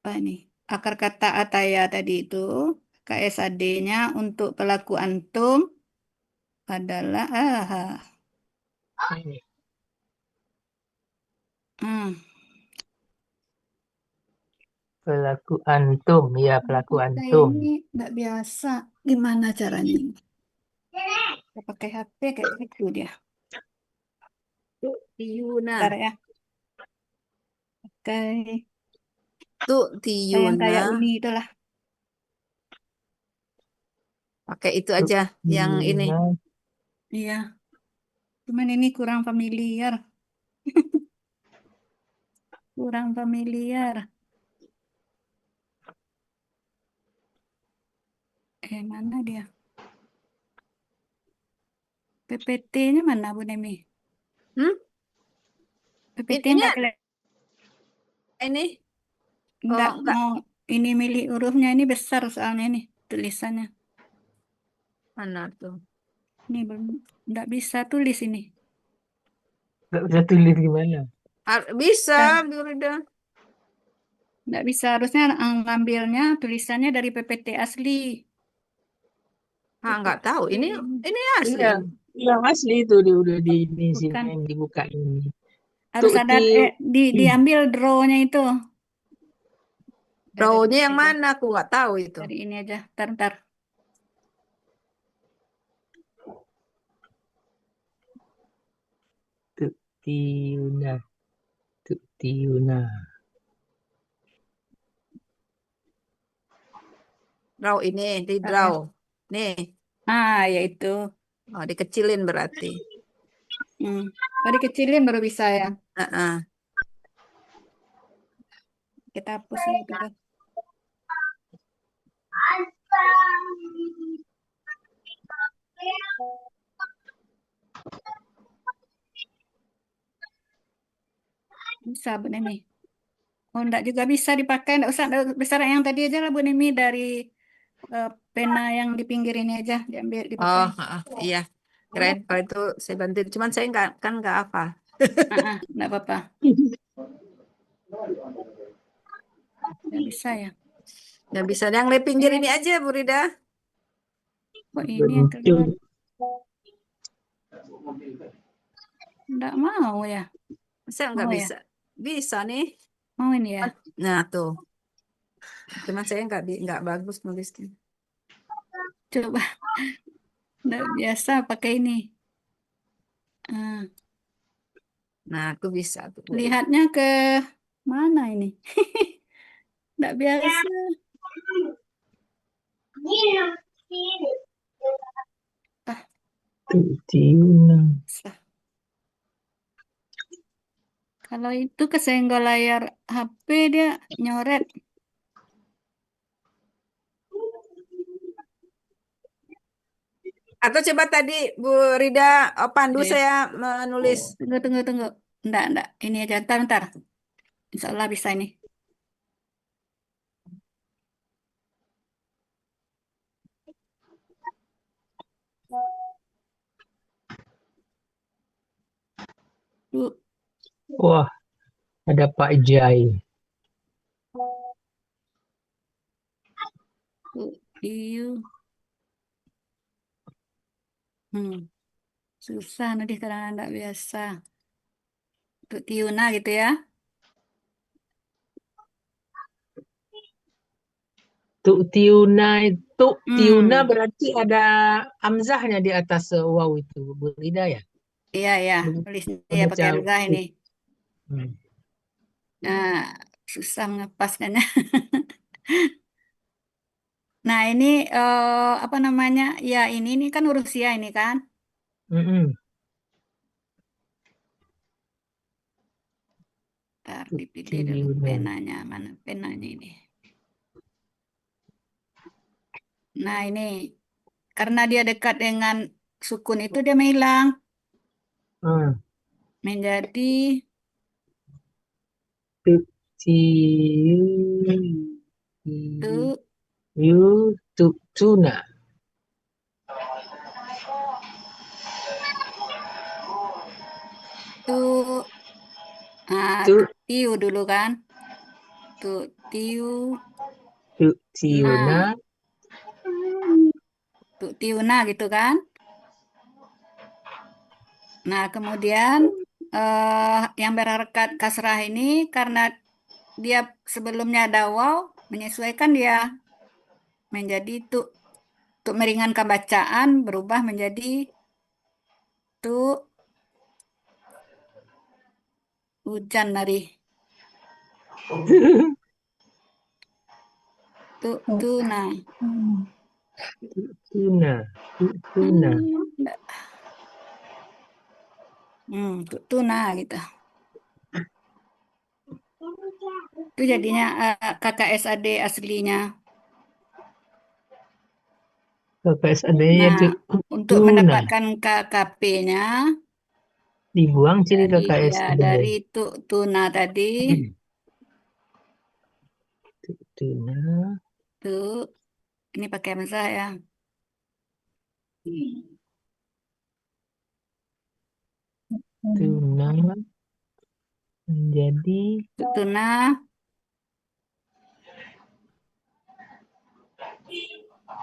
Apa nih? Akar kata ataya tadi itu KSAD-nya untuk pelaku antum adalah Pelaku antum, ya pelaku antum. Ini nggak biasa. Gimana caranya ini? Kita pakai HP kayak gitu dia. Tiuna. Bentar ya. Oke. Tuh Tiuna. Kayak Uni itulah. Pakai itu aja yang ini. Iya. Cuman ini kurang familiar. Kurang familiar. Mana dia? PPT-nya mana Bu Nemi? PPT-nya ini? Enggak mau ini milih hurufnya ini besar soalnya ini tulisannya. Mana tuh? Ini belum enggak bisa tulis ini. Enggak bisa tulis gimana? Bisa, Burida. Enggak bisa, harusnya ngambilnya tulisannya dari PPT asli. Enggak tahu. Ini asli. Iya, yang asli itu udah di sini yang dibuka ini. Harus ada diambil draw-nya itu. Draw-nya yang mana? Aku nggak tahu itu. Dari ini aja. Ntar. Tiuna. Draw ini, di draw. Nih. Ya itu. Oh, dikecilin berarti. Oh, dikecilin baru bisa ya. Kita hapus ya itu tuh. Bisa Bu Nemi. Oh, enggak juga bisa dipakai, enggak usah besar yang tadi aja lah Bu Nemi, dari pena yang di pinggir ini aja diambil dipakai. Iya. Keren kalau itu saya bantuin. Cuman saya nggak hafal. Enggak apa-apa. Nggak bisa ya. Nggak bisa. Yang di pinggir ini aja, Bu Rida. Kok ini yang keluar? Enggak mau ya. Saya nggak Mau ya? bisa. Bisa nih. Mau ini ya? Nah, tuh. Cuman saya nggak bagus nulisnya. Coba. Nggak biasa pakai ini. Nah, aku bisa tuh. Lihatnya ke mana ini? Nggak biasa. Kalau itu kesenggol layar HP dia nyoret. Atau coba tadi Bu Rida pandu saya menulis. Tunggu. Enggak. Ini aja, ntar. Insya Allah bisa ini. Wah, ada Pak Jai. Susah nanti karena enggak biasa. Untuk Tiuna gitu ya. Tiuna berarti ada amzahnya di atas waw itu, Bu Rida ya? Iya. Tulisnya ya pakai amzah ini. Nah, susah ngepaskannya. Nah, ini apa namanya? Ya, ini kan huruf ya ini kan. Ntar dipilih dulu penanya. Mana penanya ini? Nah, ini karena dia dekat dengan sukun itu dia menghilang. Menjadi tuna. Tiu dulu kan. Tiu. Tiuna. Tiuna gitu kan. Nah, kemudian yang berharokat kasrah ini karena dia sebelumnya ada waw, menyesuaikan dia menjadi untuk meringankan bacaan berubah menjadi hujan dari tuna. Tuna gitu. Itu jadinya KKSAD aslinya. KKSAD-nya itu untuk mendapatkan KKP-nya dibuang ciri KKSAD. Dari tuna tadi. Tuna. Ini pakai hamzah ya. Tuna menjadi tuna.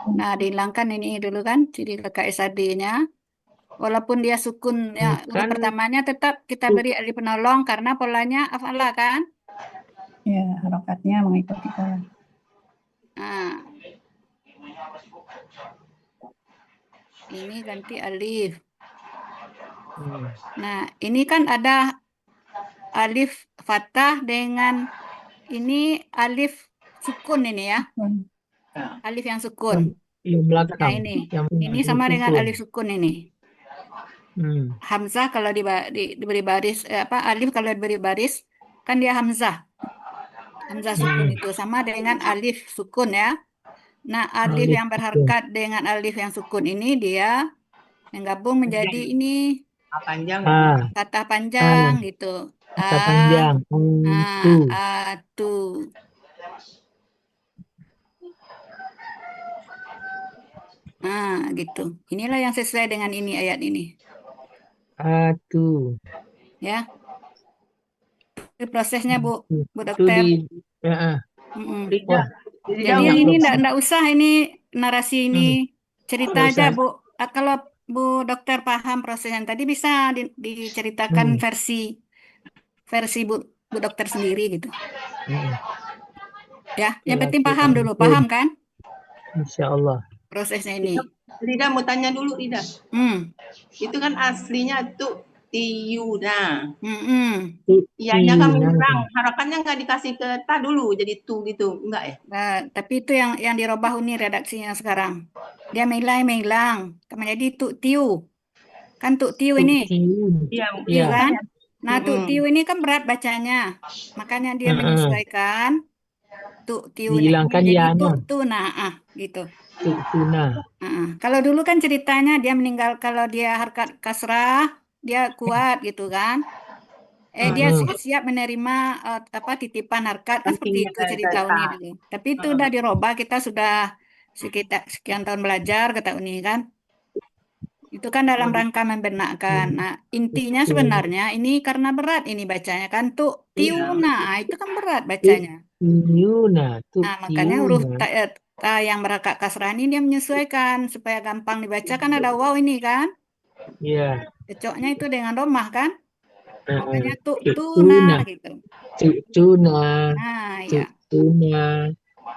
Nah, dihilangkan ini dulu kan ciri KKSAD-nya. Walaupun dia sukun ya, huruf pertamanya tetap kita beri alif penolong karena polanya af'ala kan? Ya, harokatnya mengikuti pola. Nah. Ini ganti alif. Nah, ini kan ada alif fathah dengan ini alif sukun ini ya. Alif yang sukun. Yang Nah, belakang. ini. Yang Ini sama dengan alif sukun ini. Hmm. Hamzah kalau diberi baris, alif kalau diberi baris, kan dia hamzah. Hamzah sukun itu sama dengan alif sukun ya. Nah, alif Alif yang sukun. berharkat dengan alif yang sukun ini dia menggabung menjadi ini Panjang. kata panjang gitu. Kata panjang. Tu. Atu. Nah, gitu. Inilah yang sesuai dengan ini ayat ini. Atu. Ya. Itu prosesnya, Bu Itu Dokter. Wah, Jadi yang ini enggak usah ini narasi ini cerita Nggak aja, usah. Bu. Kalau Bu Dokter paham proses yang tadi bisa diceritakan versi Bu Dokter sendiri gitu. Ya, yang penting paham dulu, paham kan? Insya Allah. Prosesnya ini. Rida mau tanya dulu, Rida. Itu kan aslinya tuh tiuna. Ianya kan mengulang, harapannya nggak dikasih ke ta dulu, jadi tu gitu, enggak ya? Nah, tapi itu yang dirubah ini redaksinya sekarang. Dia mehilang, menjadi tu tiu. Kan tu tiu ini. Iya Kan? Nah, tu tiu ini kan berat bacanya. Makanya dia menyesuaikan tu tiunya ini Dihilangkan jadi ya-nya. tuna, gitu. Tuna. Kalau dulu kan ceritanya dia meninggal, kalau dia harkat kasrah, dia kuat gitu kan. Dia siap menerima titipan harkat kan seperti itu cerita Uni dulu. Tapi itu udah dirubah, kita sudah sekian tahun belajar kata Uni kan. Itu kan dalam rangka membenarkan. Nah, intinya sebenarnya ini karena berat ini bacanya kan tiuna, itu kan berat bacanya. Tiuna, Nah, makanya huruf ta yang berhakak kasrah ini dia menyesuaikan supaya gampang dibaca kan ada waw ini kan. Iya. Cocoknya itu dengan domah kan. Makanya tuna gitu. Tuna. Nah, ya. Tuna.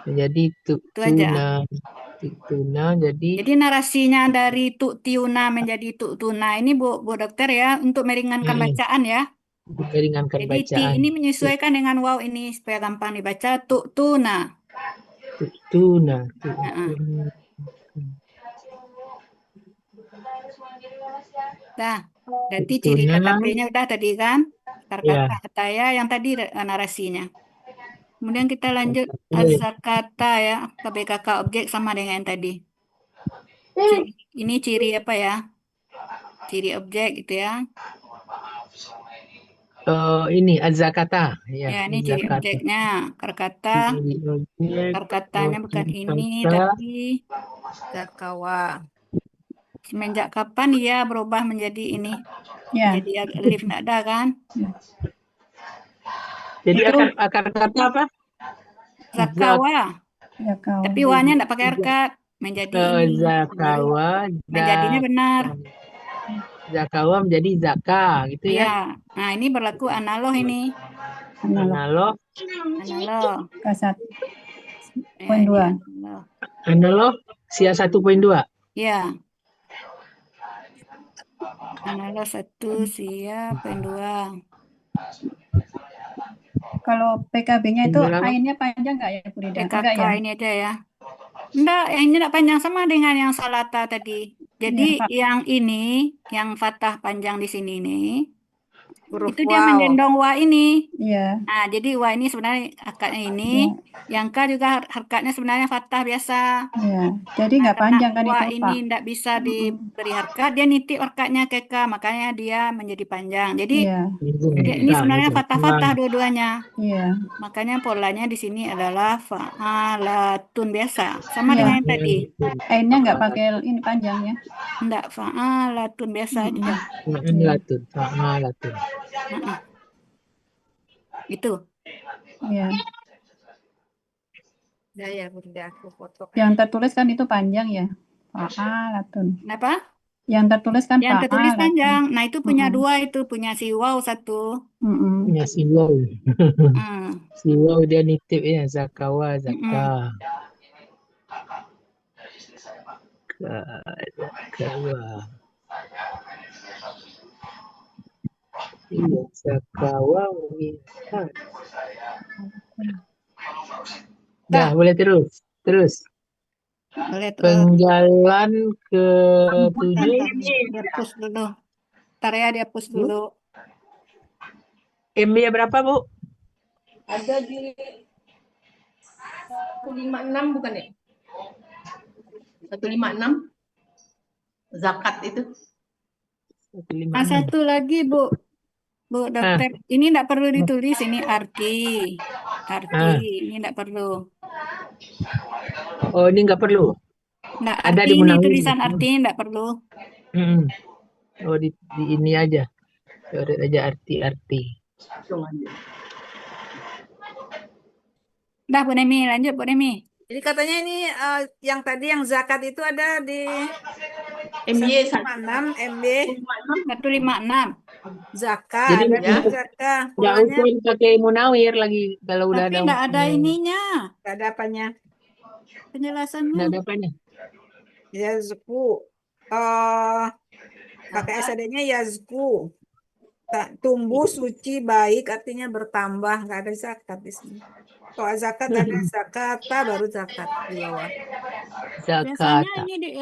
Jadi Itu aja. Tuna jadi narasinya dari tiuna menjadi tuna ini Bu Dokter ya untuk meringankan bacaan ya. Meringankan Jadi bacaan. ini menyesuaikan dengan waw ini supaya gampang dibaca tuna. Tuna. Nah, berarti ciri KKP-nya udah tadi kan? Kata ya yang tadi narasinya. Kemudian kita lanjut azhar kata ya, KBKK objek sama dengan yang tadi. Ini ciri apa ya? Ciri objek gitu ya. Ini azakata. Ya, ini ciri objeknya. Karkatanya bukan ini, tapi zakawa. Semenjak kapan dia berubah menjadi ini? Jadi alif nggak ada kan? Jadi akar kata apa? Zakawa. Tapi wa-nya nggak pakai harkat. Menjadi ini. Zakawa. Menjadinya benar. Zakawa menjadi zaka gitu ya. Iya. Nah, ini berlaku analog ini. Analog. Kasat. Poin 2. Analog sia 1.2. Iya. Analog 1 sia poin 2. Kalau PKB-nya itu ainnya panjang nggak ya, Bu Rida? PKK ya? Ini aja ya. Enggak, yang ini enggak panjang sama dengan yang salata tadi. Jadi yang ini, yang fathah panjang di sini nih, itu dia mendendong wa ini. Iya. Nah, jadi wa ini sebenarnya harkatnya ini, yang ka juga harkatnya sebenarnya fathah biasa. Iya. Jadi nggak panjang kan wa itu, Pak? ini enggak bisa diberi harkat, dia nitip harkatnya ke ka, makanya dia menjadi panjang. Jadi ini sebenarnya fathah-fathah dua-duanya. Iya. Makanya polanya di sini adalah fa'alatun biasa, sama dengan yang tadi. Ainnya nggak pakai ini panjang ya? Enggak, fa'alatun biasa aja. Fa'alatun. Itu. Iya. Ya, udah aku foto. Yang tertulis kan itu panjang ya? Fa'alatun. Kenapa? Yang tertulis kan Yang tertulis fa'alatun. panjang. Nah, itu punya dua, itu punya si waw satu. Punya si waw. Si waw dia nitip ya, zakawa, zaka. Zakawa. Iya, zakawa. Dah, boleh terus. Boleh tuh. Penggalan Bentar, ke-7. dihapus dulu. Ntar ya, dihapus dulu. MB berapa, Bu? Ada di 156 bukan ya? 156 zakat itu. Nah, satu lagi, Bu. Bu dokter, ini enggak perlu ditulis, ini arti. Ini enggak perlu. Oh, ini nggak perlu. Enggak, Ada arti di ini Munawir. tulisan arti enggak perlu. Oh, di ini aja. Coret aja arti-arti. Dah, Bu Nemi, lanjut Bu Nemi. Jadi katanya ini yang tadi yang zakat itu ada di MY 156 MB 156. zakat. Jadi Ada ya. zakat. nggak Polanya usah dipakai Munawir lagi kalau udah Tapi ada. enggak ada ininya. nggak ada apanya. Penjelasannya. Nggak ada apanya. Yazku. Pakai SAD-nya yazku. Tumbuh suci baik artinya bertambah, nggak ada zakat di sini. Kalau zakat ada zakata baru zakat di bawah. Biasanya Zakat. ini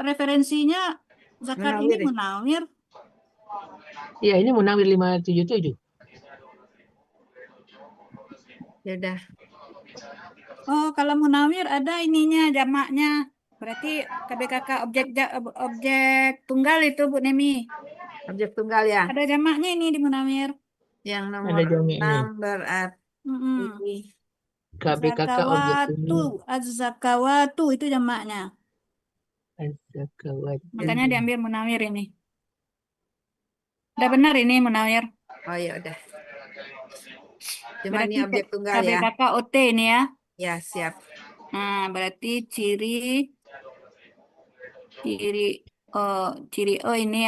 referensinya zakat ini Munawir. Iya, ini Munawir 577. Ya udah. Oh, kalau Munawir ada ininya jamaknya. Berarti KBKK objek tunggal itu Bu Nemi. Objek tunggal ya. Ada jamaknya ini di Munawir. Yang nomor Ada jamaknya. 6 berarti KBKK objek tunggal. Az-zakawatu itu jamaknya. Az-zakawat. Makanya diambil Munawir ini. Udah benar ini Munawir. Oh ya udah. Cuma Berarti ini objek tunggal ya. KBKK OT ini ya. Ya siap. Nah, berarti ciri ini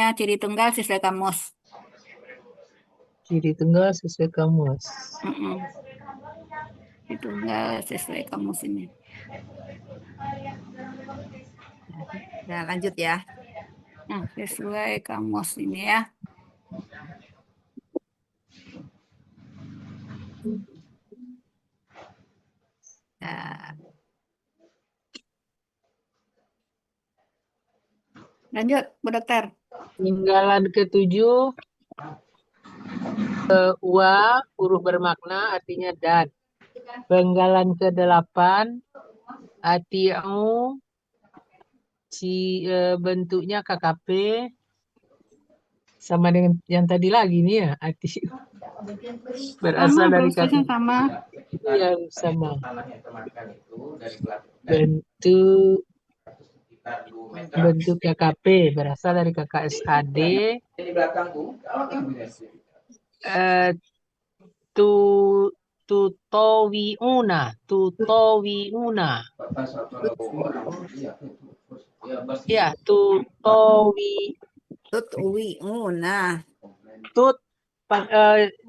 ya, ciri tunggal sesuai kamus. Ciri tunggal sesuai kamus. Ciri tunggal sesuai kamus ini. Nah, lanjut ya. Nah, sesuai kamus ini ya. Nah. Lanjut, Bu Dokter. Penggalan ke-7. Wa, huruf bermakna artinya dan. Penggalan ke-8. Ati'u, bentuknya KKP. Sama dengan yang tadi lagi nih ya, ati'u. Berasal dari kata sama. Iya, sama. Bentuk KKP berasal dari KKSAD. Tutowiuna. Ya, Tutwiuna.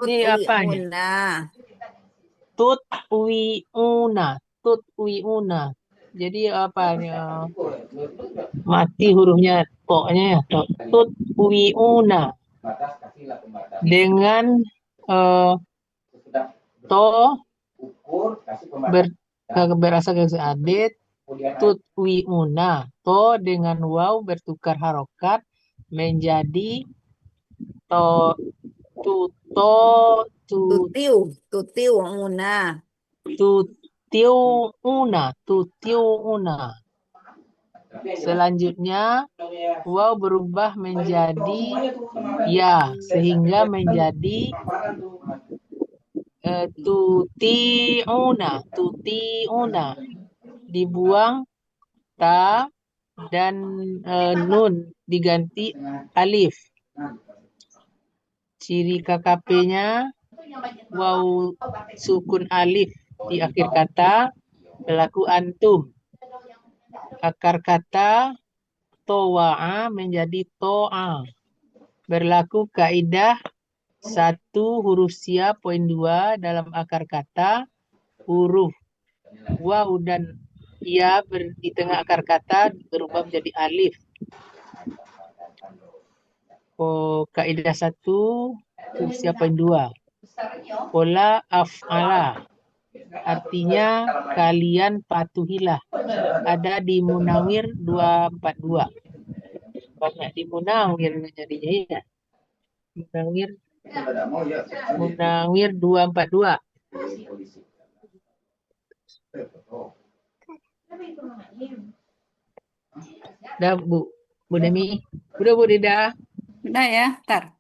Ini apa nih? Tutwiuna. Jadi apa nih? Mati hurufnya to-nya ya. Tutwiuna. Dengan berasal dari adit. Tutwiuna. To dengan waw bertukar harokat menjadi tutiuna. Selanjutnya waw berubah menjadi ya sehingga menjadi tutiuna. Dibuang ta dan nun diganti alif. Ciri KKP-nya waw sukun alif di akhir kata berlaku antum. Akar kata towa'a menjadi to'a. Berlaku kaidah 1 huruf sia poin 2 dalam akar kata huruf waw dan ya di tengah akar kata berubah menjadi alif. Kaidah 1 huruf sia poin 2. Pola af'ala. Artinya kalian patuhilah. Ada di Munawir 242. Banyak di Munawir jadinya ya. Munawir 242. Dah Bu Demi. Udah Bu Dida. Udah ya, ntar.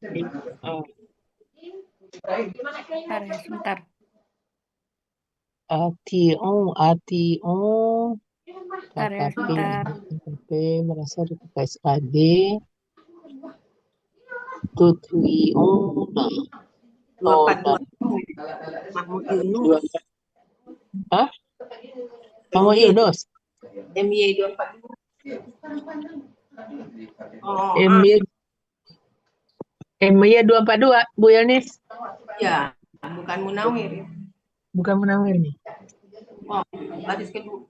Oh. Ntar ya, sebentar. Ation. Ntar ya, sebentar. KKP merasa di KSAD. Tutwi'un. 242. Mahmud Yunus. Hah? Mahmud Yunus. MY 242. Oh, MY 242 Bu Yanis. ya, bukan Munawir. Bukan Munawir nih. Oh, baris kedua.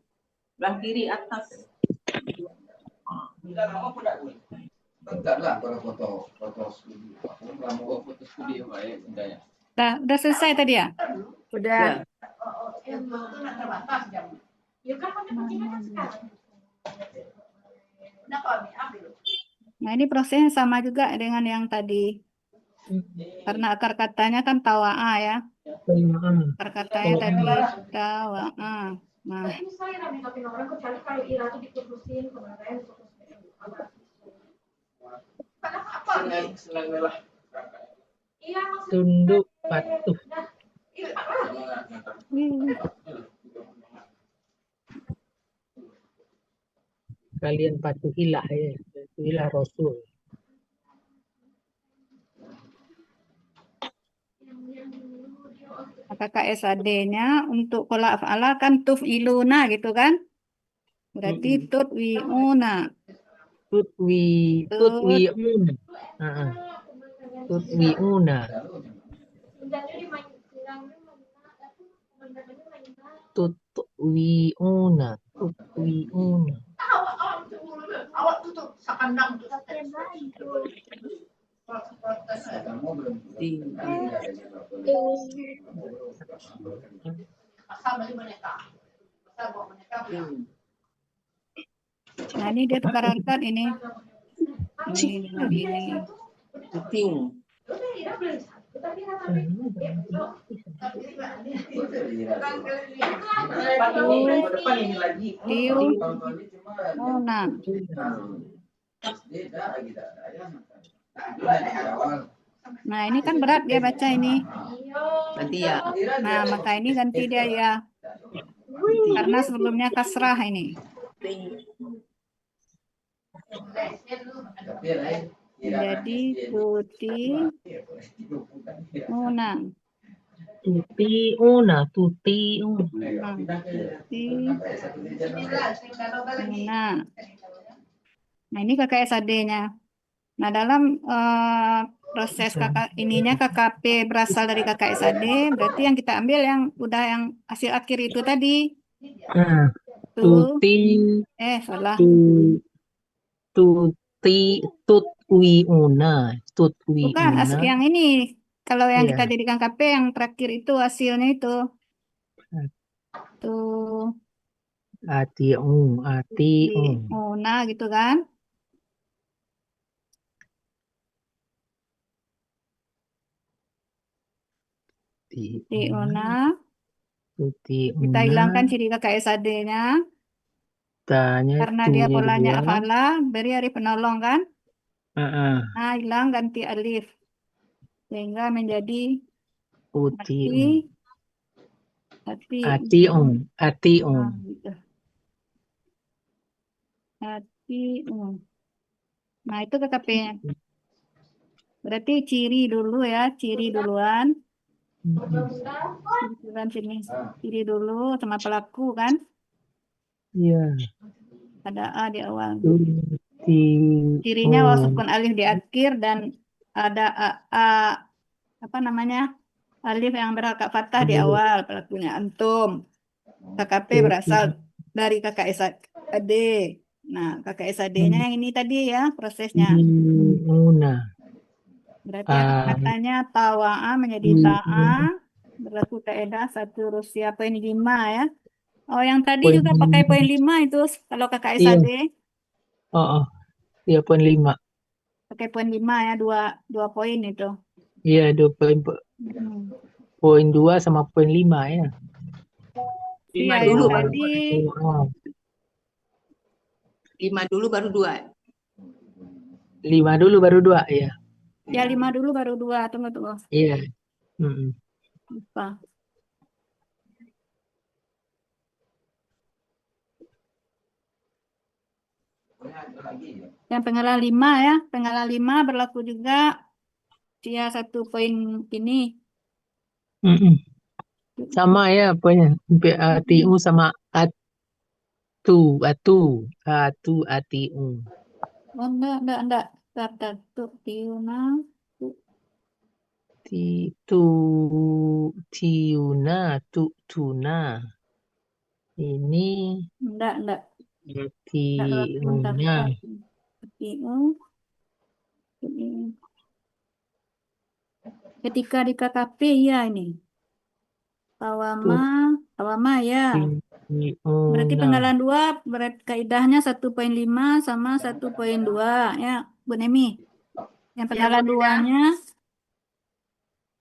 Belah kiri atas. Udah selesai tadi ya? Udah. Nah, ini prosesnya sama juga dengan yang tadi. Karena akar katanya kan tawa'a ya. Akar katanya tadi tawa'a. Nah, Tunduk patuh. Kalian patuhilah ya. Patuhilah Rasul. KKSAD-nya untuk kola af'ala kan tuf'iluna gitu kan? Berarti tutwi'una. Tutwi'un. Tutwi'una. Tutwi'una. Tutwi'una. Awak tutup sakandang tuh. Nah, ini dia tukar harkat ini. Ini. Nah, ini kan berat dia baca ini. Ganti ya. Nah, maka ini ganti dia ya. Karena sebelumnya kasrah ini. Jadi tuti'una. Tuti'una. Nah, ini KKSAD-nya. Nah, dalam proses KKP berasal dari KKSAD, berarti yang kita ambil yang udah yang hasil akhir itu tadi. Salah. Tutwi'una. Bukan, yang ini. Kalau yang kita jadikan KP yang terakhir itu hasilnya itu. Tuh. Ati'una gitu kan. Tuti'una. Kita hilangkan ciri KKSAD-nya. Karena dia polanya afala, beri alif penolong kan? Nah, hilang ganti alif. Sehingga menjadi Ati'un. Nah, itu KKP-nya. Berarti ciri dulu ya, ciri duluan. Ciri dulu sama pelaku kan? Iya. Ada A di awal. Cirinya wasukun alif di akhir dan ada apa namanya? Alif yang berharokat fathah di awal, pelakunya antum. KKP berasal dari KKSAD. Nah, KKSAD-nya yang ini tadi ya prosesnya. Berarti katanya tawa'a menjadi ta'a, Berlaku kaidah 1 Rusia poin 5 ya. Oh, yang tadi Poin juga pakai poin 5 itu kalau kakak iya. SAD Iya poin 5. pakai poin 5 ya, 2 poin itu. Iya 2 poin poin 2 sama poin 5 ya. 5 Iya, dulu yang baru tadi 5 dulu baru 2. 5 dulu baru 2 ya. ya 5 dulu baru 2. Tunggu. Iya. Lupa. Yang penggalan 5 ya, penggalan 5 berlaku juga dia 1 poin ini. Sama ya poinnya. ATU sama atu. ATU. Oh, enggak. Tuh, Tiuna. Tuna. Ini Enggak. Tiuna. Ketika di KKP ya ini. Pawama ya. Berarti penggalan 2 berarti kaidahnya 1.5 sama 1.2 ya, Bu Nemi. Yang penggalan 2-nya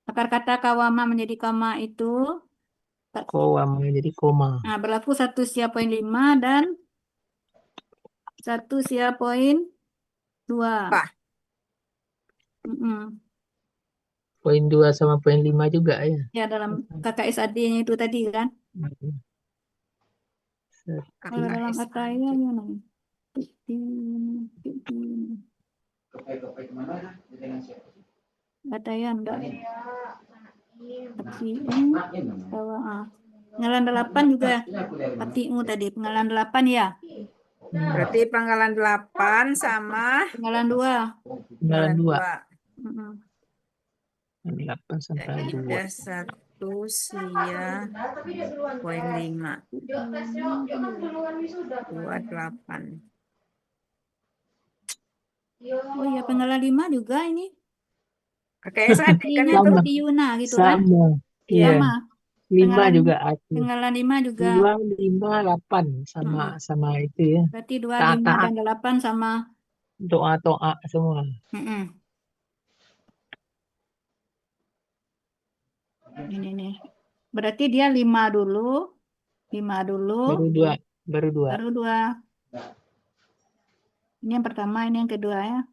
akar kata kawama menjadi koma itu Kawama jadi koma. nah, berlaku 1 sia poin 5 dan 1 sia poin 2. Poin 2 sama poin 5 juga ya. Ya dalam KKSAD-nya itu tadi kan. Kalau dalam katanya gimana? Katanya enggak. Penggalan 8 juga ATU tadi. Penggalan 8 ya. Berarti penggalan 8 sama Penggalan 2. penggalan 2. 8 sampai 2. Ya 1 sia poin 5. 28. Oh iya, penggalan 5 juga ini. Kayak SAD kan itu. Tiuna gitu kan. Iya. 5 juga ATU. Penggalan 5 juga. 2, 5, 8 sama itu ya. Berarti 2, 5 dan 8 sama doa semua. Ini nih. Berarti dia 5 dulu. Baru 2. Ini yang pertama, ini yang kedua ya.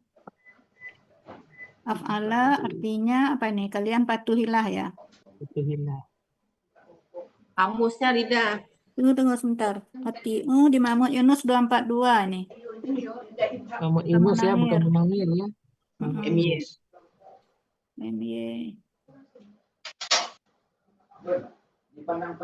Af'ala artinya apa ini? Kalian patuhilah ya. Patuhilah. Kamusnya Rida. Tunggu sebentar. ATU di Mahmud Yunus 242 ini. Mahmud Yunus ya, bukan Munawir ya. MY. Penggalan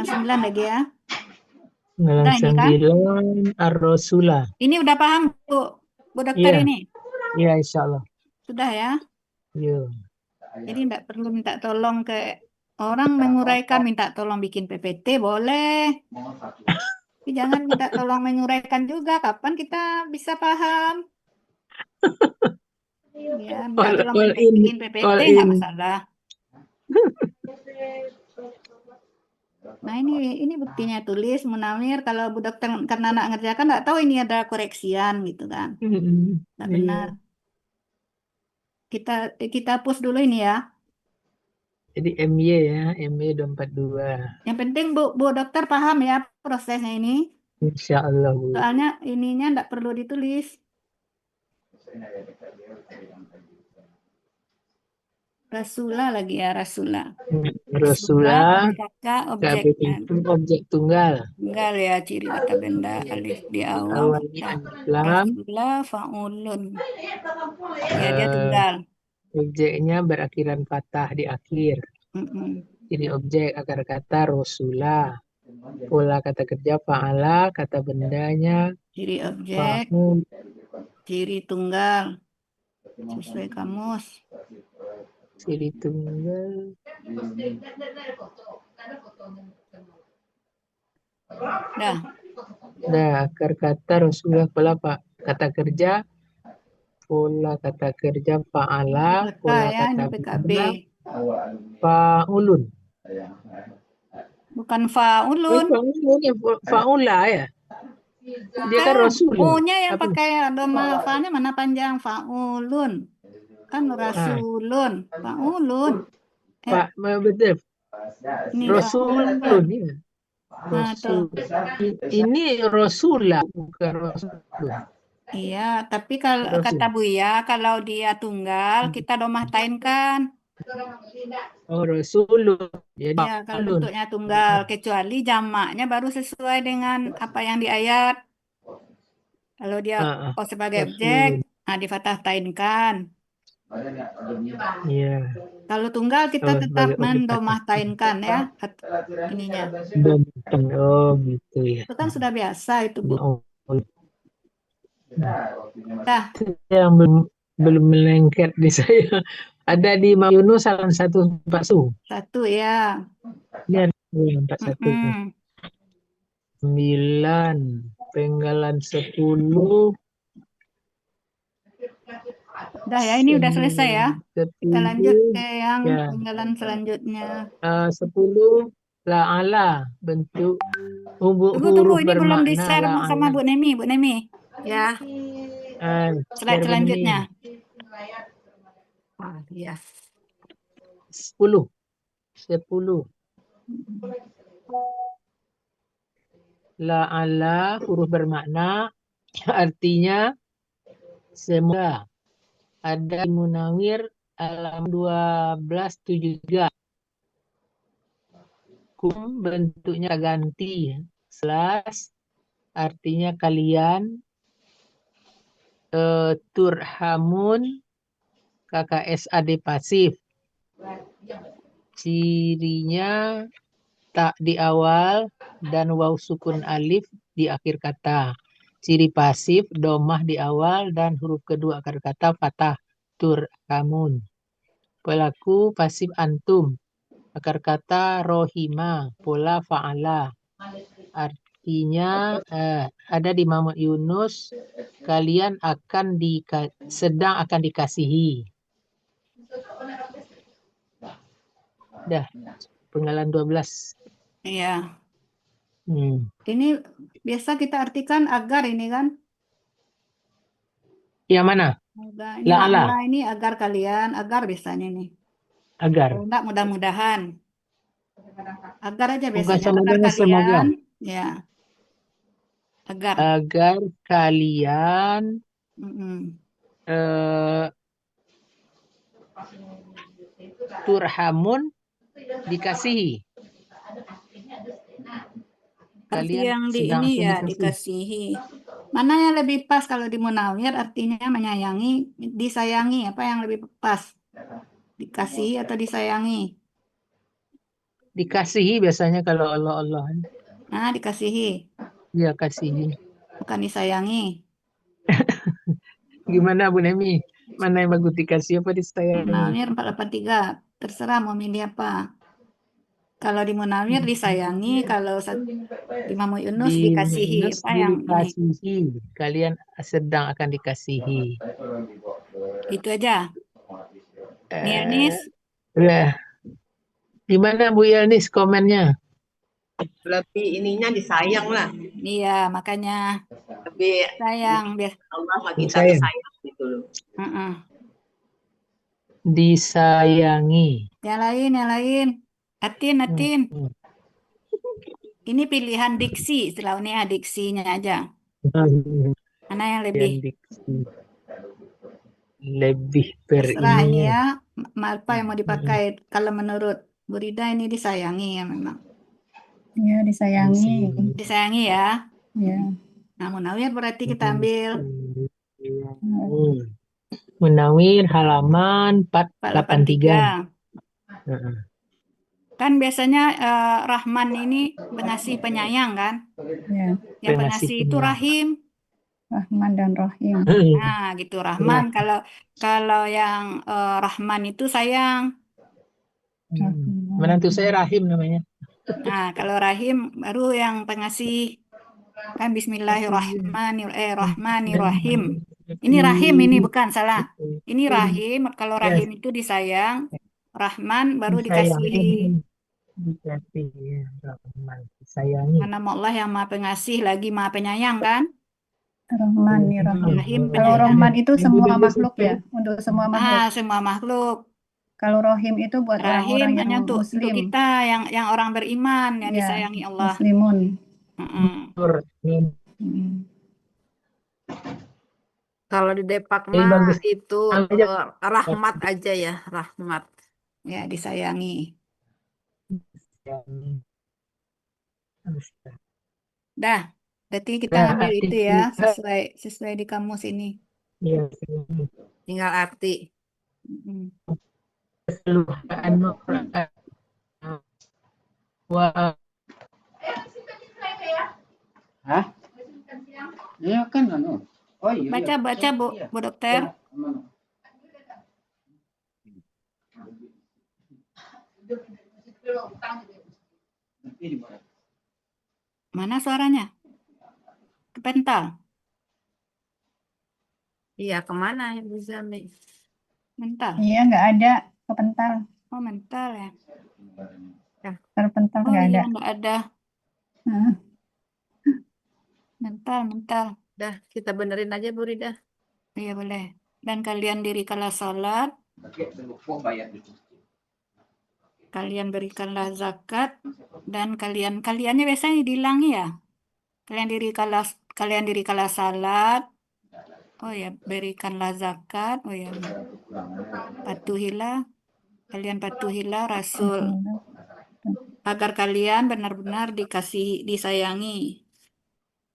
9 lagi ya. Penggalan 9 Ar-Rasulah. Ini udah paham Bu Dokter ini? Iya, insya Allah. Sudah ya? Iya. Jadi tidak perlu minta tolong ke orang menguraikan, minta tolong bikin PPT boleh. Tapi jangan minta tolong menguraikan juga. Kapan kita bisa paham? Ya, minta tolong bikin PPT nggak masalah. Nah ini buktinya tulis Munawir. Kalau Bu Dokter karena anak ngerjakan nggak tahu ini ada koreksian gitu kan? Nggak benar. Kita hapus dulu ini ya. Jadi MY ya, MY 242. Yang penting Bu Dokter paham ya prosesnya ini. Insya Allah Bu. Soalnya ininya nggak perlu ditulis. Rasulah lagi ya, Rasulah. Rasulah, objeknya. Objek tunggal. Tunggal ya, ciri kata benda alif di awal. Rasulah fa'ulun. Ya, dia tunggal. Objeknya berakhiran fathah di akhir. Jadi objek akar kata Rasulah. Pola kata kerja fa'ala, kata bendanya. Ciri objek, ciri tunggal. Sesuai kamus. Ciri tunggal. Dah. Nah, akar kata Rasulullah pola kata kerja, pola kata kerja fa'ala, PKK pola ya, ini kata PKB. bina, fa'ulun. Bukan faulun. Fa'ulun ya, fa'ula ya. Dia kan Bukan. Rasul. U-nya yang Apa? pakai doma fa-nya mana panjang? Faulun. Kan rasulun. Faulun. Pak, betul. Ini Rasulun faulun. ya. Nah, tuh. Ini Rasulah, bukan Rasul. Iya, tapi kalau kata Buya, kalau dia tunggal, kita domah tainkan. Oh, Rasulun. Jadi Ya, kalau bentuknya tunggal, kecuali jamaknya baru sesuai dengan apa yang di ayat. Kalau dia sebagai objek, nah difathah tainkan. Iya. Kalau tunggal kita tetap mendomah tainkan ya ininya. Oh, gitu ya. Itu kan sudah biasa itu, Bu. Dah. Yang belum melengket di saya. Ada di Imam Yunus salah satu bakso. Satu ya. Ini ada 41. 9 penggalan 10. Udah ya, ini udah selesai ya. 10, Kita lanjut ke yang ya. penggalan selanjutnya. 10 la'ala, bentuk Tunggu, ini belum bermakna di-share sama Bu Nemi. Bu Nemi. Ya. Slide selanjutnya. Ya. 10. La'ala huruf bermakna, artinya semoga. Ada Munawir alam 1273. Kum bentuknya ganti. Slash artinya kalian. Turhamun KKSAD pasif. Cirinya tak di awal dan waw sukun alif di akhir kata. Ciri pasif domah di awal dan huruf kedua akar kata fathah. Turhamun. Pelaku pasif antum. Akar kata rohima. Pola fa'ala. Artinya ada di Muhammad Yunus, kalian sedang akan dikasihi. Dah, penggalan 12. Iya. Ini biasa kita artikan agar ini kan? Yang mana? Ini la'ala ini agar kalian, agar biasanya nih. Agar. Kalau enggak mudah-mudahan. Agar aja biasanya. Sama Agar kalian. semoga. Ya. Agar kalian turhamun dikasihi. Arti yang di ini ya dikasihi. Mana yang lebih pas kalau di Munawir artinya menyayangi, disayangi, apa yang lebih pas? Dikasihi atau disayangi? Dikasihi biasanya kalau Allah. Nah, dikasihi. Iya, kasihi. Bukan disayangi. Gimana Bu Nemi? Mana yang bagus, dikasih apa disayangi? Munawir 483. Terserah mau milih apa. Kalau di Munawir disayangi, kalau di Muhammad Yunus dikasihi. Apa yang dikasihi. Kalian sedang akan dikasihi. Itu aja. Nianis? Gimana Bu Yelnis komennya? Lebih ininya disayang lah. Iya, makanya lebih sayang biar Allah sama kita disayang gitu loh. Disayangi. Yang lain. Atin. Ini pilihan diksi, setelah ini diksinya aja. Mana yang lebih terserah ini ya, apa yang mau dipakai. Kalau menurut Bu Rida ini disayangi ya memang. Ya, disayangi. Disayangi ya. Ya. Nah, Munawir berarti kita ambil. Munawir halaman 483. Kan biasanya Rahman ini pengasih penyayang kan? Ya. Yang pengasih itu Rahim. Rahman dan Rahim. Nah, gitu Rahman. Kalau yang Rahman itu sayang. Menantu saya Rahim namanya. Nah, kalau rahim baru yang pengasih. Kan Bismillahirrahmanirrahim. Ini rahim, ini bukan salah. Ini rahim, kalau rahim itu disayang. Rahman baru dikasih. Dikasih Rahman, disayangi. Karena Allah yang maha pengasih lagi maha penyayang kan? Rahmanirrahim. Rahim Kalau penyayang. Rahman itu semua makhluk ya, untuk semua makhluk. Semua makhluk. Kalau Rahim itu buat Rahim orang-orang hanya yang untuk Muslim. kita yang orang beriman yang Ya, disayangi Allah. Muslimun. Kalau di Depak Ini mah bagus. itu rahmat aja ya, rahmat. Ya, disayangi. Dah, berarti kita Nah, ambil arti itu ya, kita- sesuai di kamus ini. Iya, Tinggal arti. keseluruhan wa Hah? Iya kan anu. Oh iya. Baca Bu Dokter. Mana suaranya? Kepental. Iya, kemana Ibu Zami? Mental. Iya, nggak ada kepental. Oh, mental ya. Terpental Oh nggak ada. iya, nggak ada. Nah, Mental. Dah, kita benerin aja Bu Rida. Iya boleh. Dan kalian dirikanlah salat, kalian berikanlah zakat, dan kaliannya biasanya dihilangi ya. Kalian dirikanlah salat. Oh ya, berikanlah zakat. Oh ya, patuhilah Rasul agar kalian benar-benar disayangi.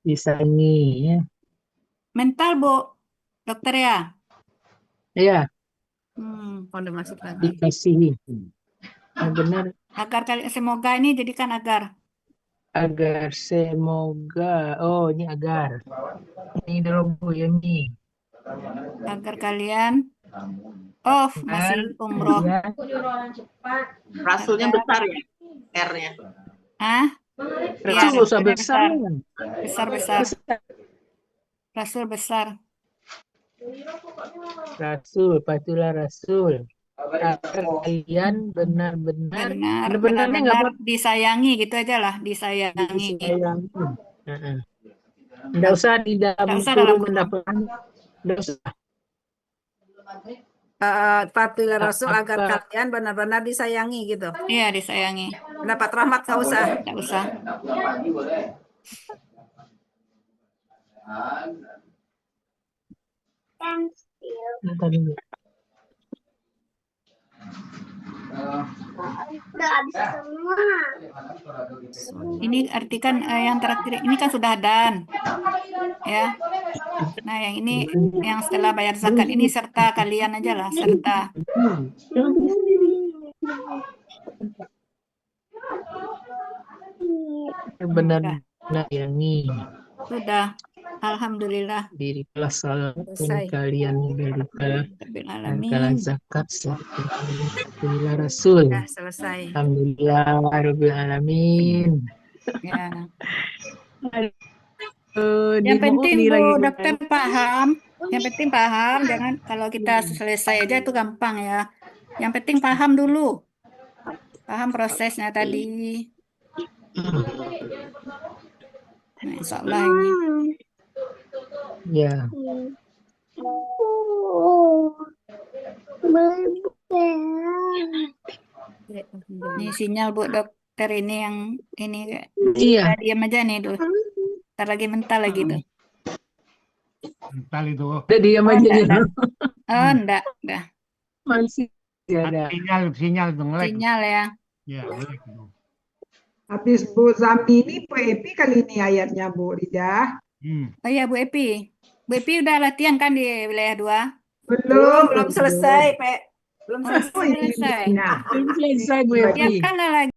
disayangi ya. Mental Bu Dokter ya. Iya, Udah masuk lagi. dikasihi. Yang benar Agar kalian semoga ini jadikan agar. agar semoga. Oh, ini agar. Ini dulu Bu ya nih. Agar kalian masih umroh. Rasulnya besar ya, R-nya. Rasul usah besar. Besar. Rasul besar. Rasul, patulah Rasul. Agar kalian benar-benar Benar-benar disayangi gitu aja lah, disayangi. Nggak usah di dalam kurung mendapat. Nggak usah. Patuhilah Rasul agar kalian benar-benar disayangi gitu. Iya, disayangi. Dapat rahmat nggak usah. Nggak usah. Ini artikan yang terakhir ini kan sudah dan ya. Nah, yang ini yang setelah bayar zakat ini serta kalian aja lah, serta. Benar sayangi. Sudah. Alhamdulillah. Dirikanlah salat kalian berikanlah zakat serta Rasul. Sudah selesai. Alhamdulillah rabbil alamin. Ya. Yang penting Bu Dokter paham. Yang penting paham. Jangan kalau kita selesai aja itu gampang ya. Yang penting paham dulu. Paham prosesnya tadi. Nah, insya Allah ini. Ya. Ini sinyal Bu Dokter ini yang ini. Iya. Diam aja nih dulu. Ntar lagi mental lagi tuh. Mental itu. Udah diam aja ya. Oh, enggak. Masih ada. Sinyal itu nge-lag. Sinyal ya. Ya, nge-lag itu. Habis Bu Zami ini Bu Epi kali ini ayatnya Bu Rida. Oh iya Bu Epi. Bu Epi udah latihan kan di wilayah 2? Belum selesai, Pe. Belum selesai. Nah, Selesai Bu Epi. Siapkanlah lagi.